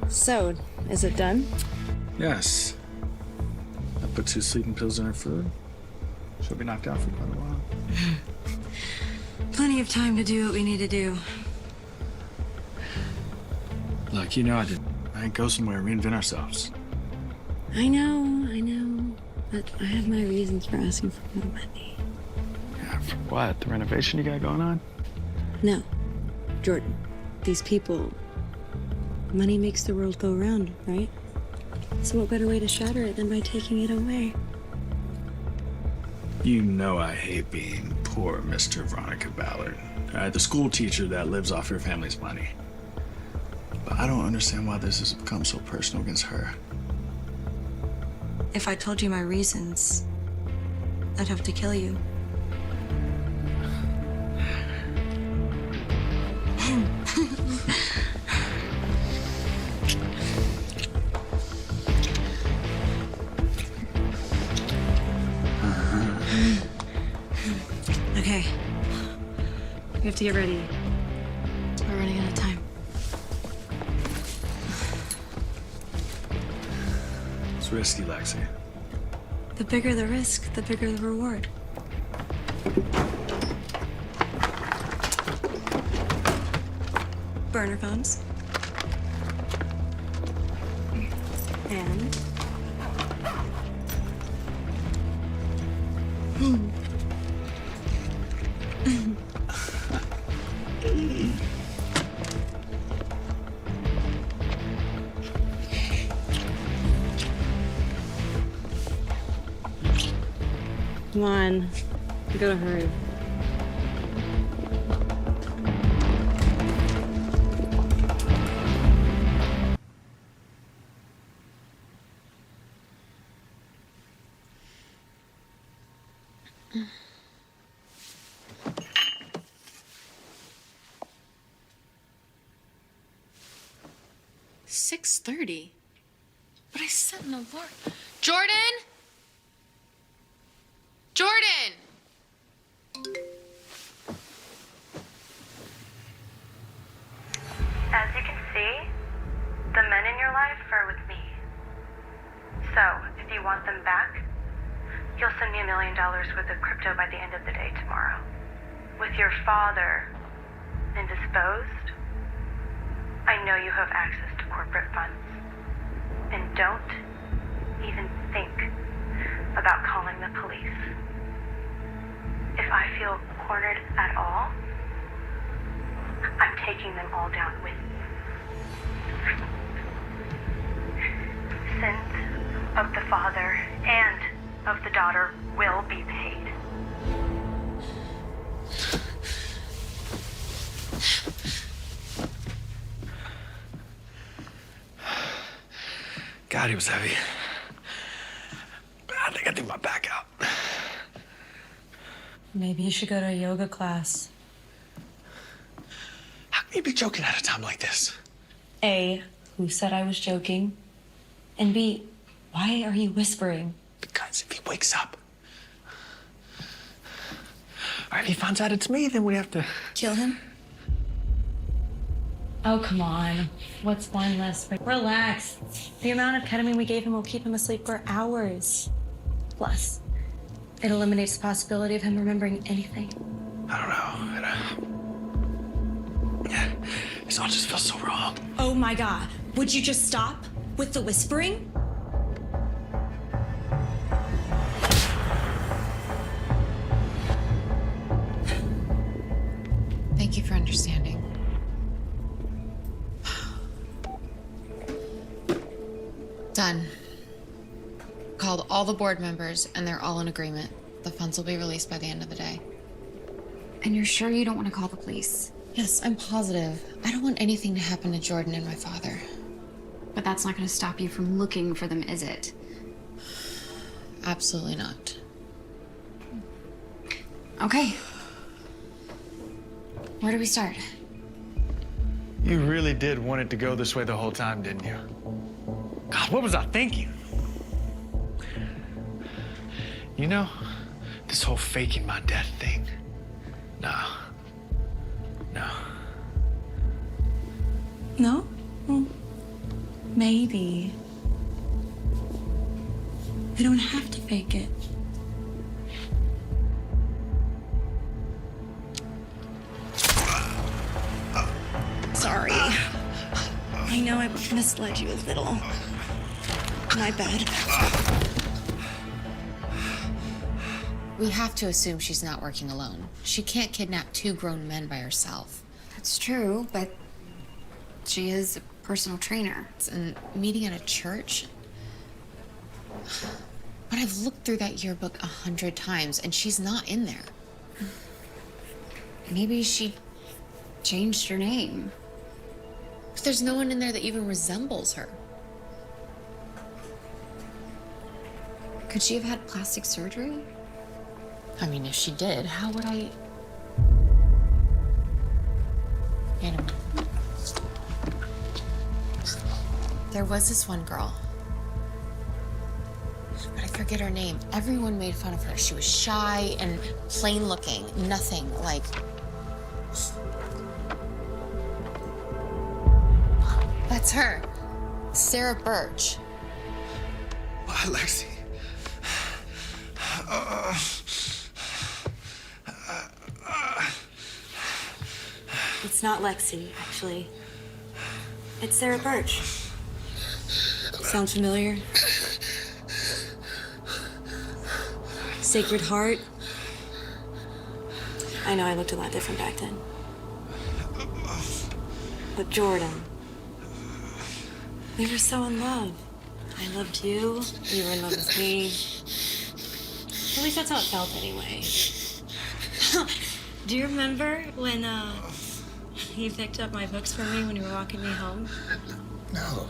So, is it done? Yes. I put 2 sleeping pills in her food. She'll be knocked out for quite a while. Plenty of time to do what we need to do. Look, you know I didn't go somewhere and reinvent ourselves. I know. But I have my reasons for asking for more money. Yeah, for what? The renovation you got going on? No. Jordan, these people, money makes the world go round, right? So what better way to shatter it than by taking it away? You know I hate being poor Mr. Veronica Ballard. The school teacher that lives off your family's money. But I don't understand why this has become so personal against her. If I told you my reasons, I'd have to kill you. have to get ready. We're running out of time. It's risky, Lexi. The bigger the risk, the bigger the reward. Burner phones. And... Come on. We gotta hurry. $6:30. But I set an alarm. Jordan! Jordan! As you can see, the men in your life are with me. So, if you want them back, you'll send me $1 million worth of crypto by the end of the day tomorrow. With your father indisposed, I know you have access to corporate funds. And don't even think about calling the police. If I feel cornered at all, I'm taking them all down with me. Sins of the father and of the daughter will be paid. God, he was heavy. I think I threw my back out. Maybe you should go to a yoga class. How can you be joking at a time like this? A, who said I was joking? And B, why are you whispering? Because if he wakes up, or if he finds out it's me, then we have to kill him. Oh, come on. What's one less? Relax. The amount of ketamine we gave him will keep him asleep for hours. Plus, it eliminates the possibility of him remembering anything. I don't know. This all just feels so wrong. Oh my God. Would you just stop with the whispering? Thank you for understanding. Done. Called all the board members, and they're all in agreement. The funds will be released by the end of the day. And you're sure you don't want to call the police? Yes, I'm positive. I don't want anything to happen to Jordan and my father. But that's not going to stop you from looking for them, is it? Absolutely not. Okay. Where do we start? You really did want it to go this way the whole time, didn't you? God, what was I thinking? You know, this whole faking my death thing. No. No? Well, maybe. We don't have to fake it. Sorry. I know I misled you a little. My bad. We have to assume she's not working alone. She can't kidnap 2 grown men by herself. That's true, but she is a personal trainer. And meeting at a church? But I've looked through that yearbook 100 times, and she's not in there. Maybe she changed her name. But there's no one in there that even resembles her. Could she have had plastic surgery? I mean, if she did, how would I... Anyway. There was this one girl. But I forget her name. Everyone made fun of her. She was shy and plain looking. Nothing like It's her. Sarah Birch. Why, Lexi? It's not Lexi, actually. It's Sarah Birch. Sound familiar? Sacred Heart. I know I looked a lot different back then. But Jordan, we were so in love. I loved you, you were in love with me. At least that's how it felt anyway. Do you remember when you picked up my books for me when you were walking me home? No.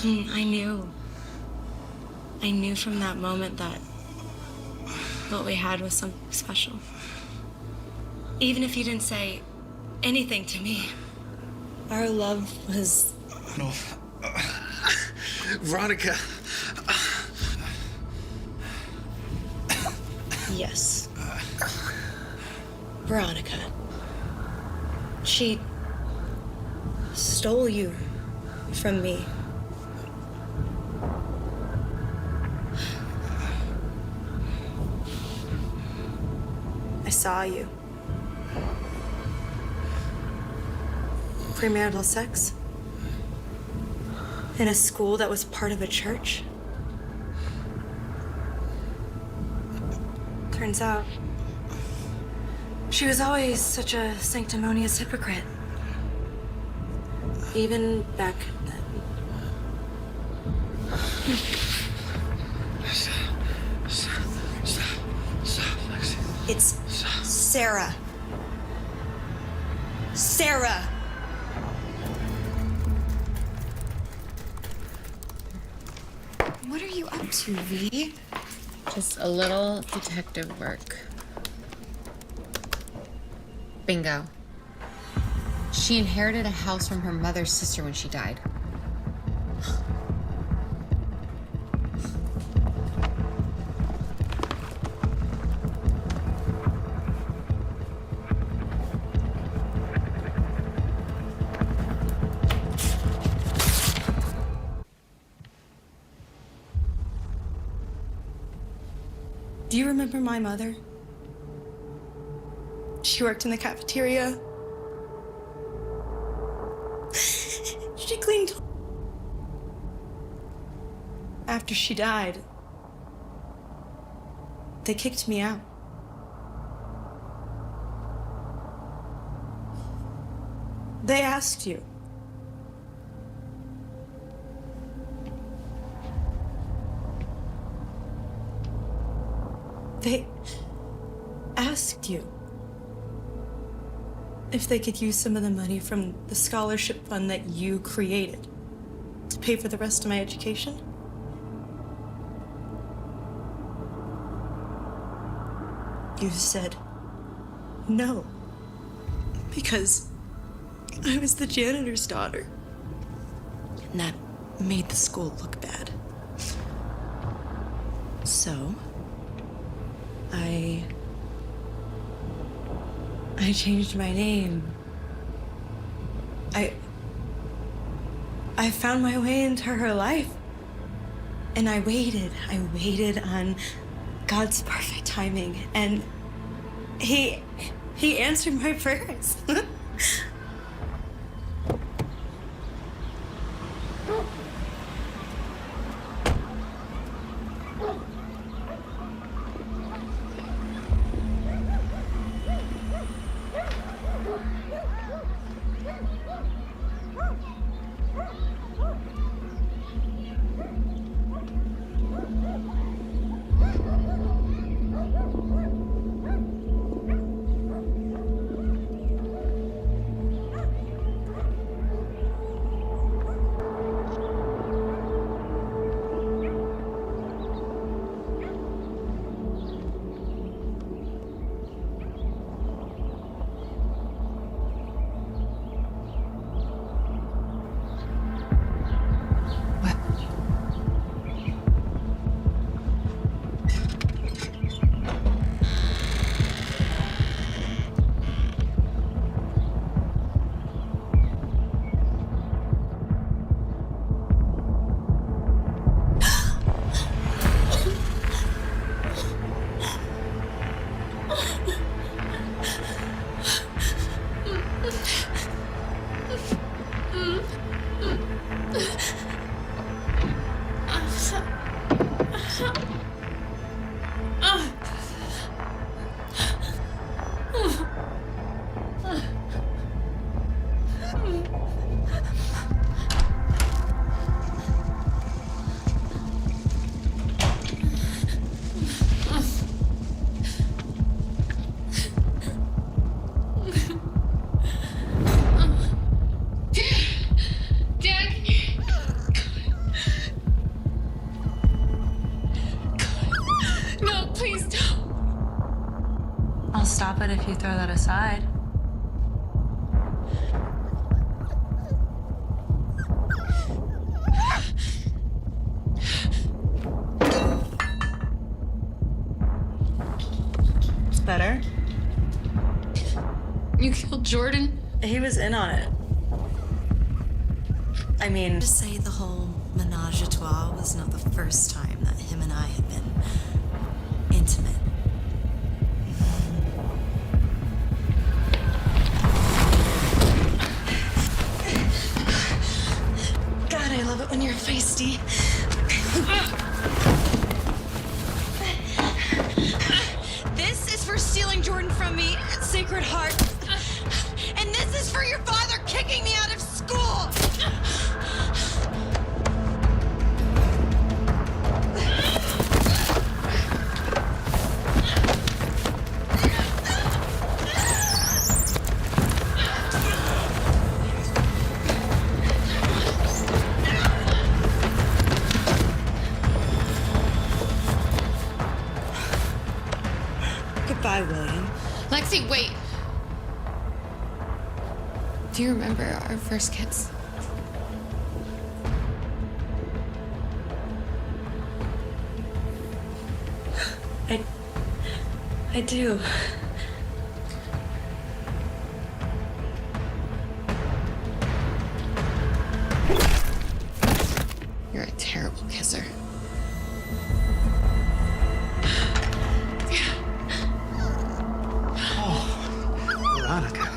I knew. I knew from that moment that what we had was something special. Even if you didn't say anything to me, our love was... No. Veronica. Yes. Veronica. She stole you from me. I saw you. Premarital sex? In a school that was part of a church? Turns out, she was always such a sanctimonious hypocrite. Even back then. Stop, Lexi. It's Sarah. Sarah! What are you up to, V? Just a little detective work. Bingo. She inherited a house from her mother's sister when she died. Do you remember my mother? She worked in the cafeteria. She cleaned. After she died, they kicked me out. They asked you. They asked you if they could use some of the money from the scholarship fund that you created to pay for the rest of my education. You said no, because I was the janitor's daughter. And that made the school look bad. So, I changed my name. I found my way into her life. And I waited on God's perfect timing. And he answered my prayers. No, please don't. I'll stop it if you throw that aside. It's better. You killed Jordan? He was in on it. I mean, To say the whole menage a trois was not the first time that him and I had been intimate. God, I love it when you're feisty. This is for stealing Jordan from me at Sacred Heart. And this is for your father kicking me out of school. Goodbye, William. Lexi, wait. Do you remember our first kiss? I do. You're a terrible kisser. Veronica.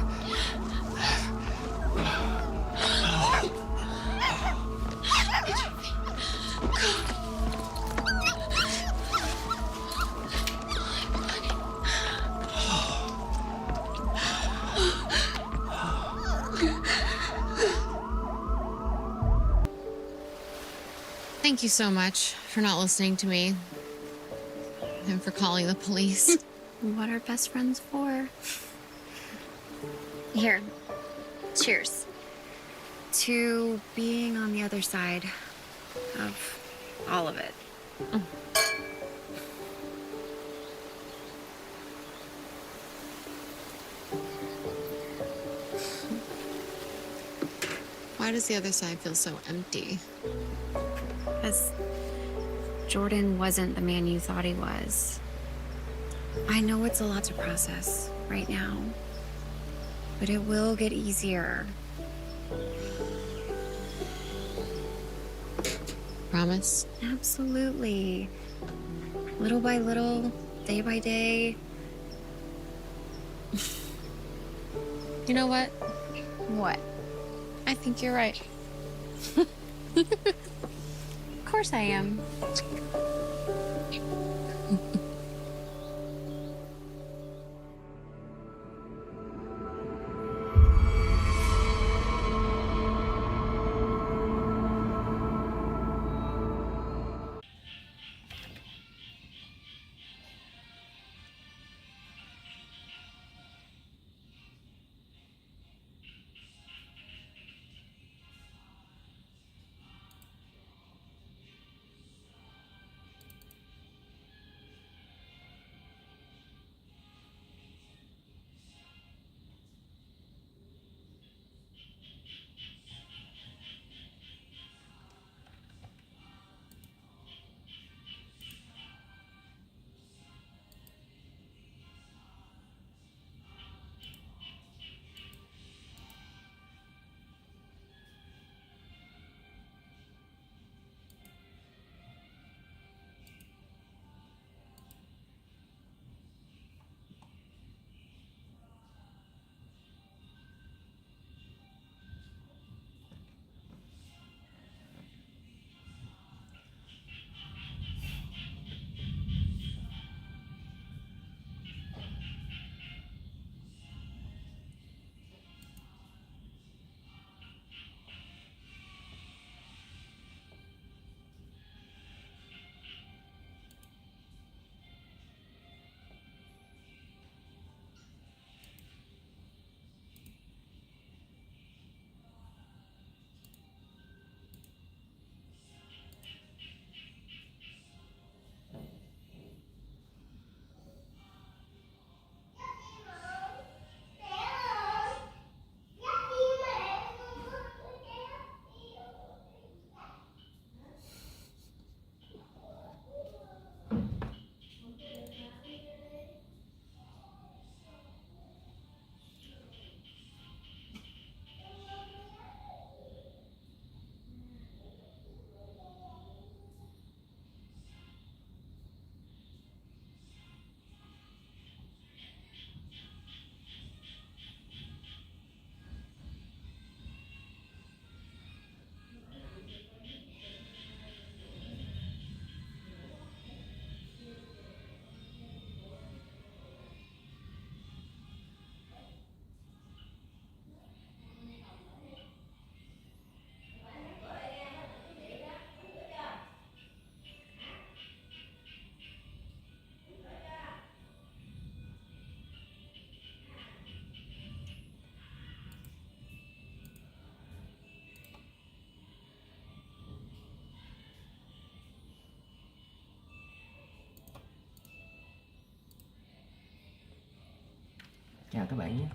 Thank you so much for not listening to me and for calling the police. What are best friends for? Here. Cheers. To being on the other side of all of it. Why does the other side feel so empty? Because Jordan wasn't the man you thought he was. I know it's a lot to process right now, but it will get easier. Promise? Absolutely. Little by little, day by day. You know what? What? I think you're right. Of course I am. các bạn nhé.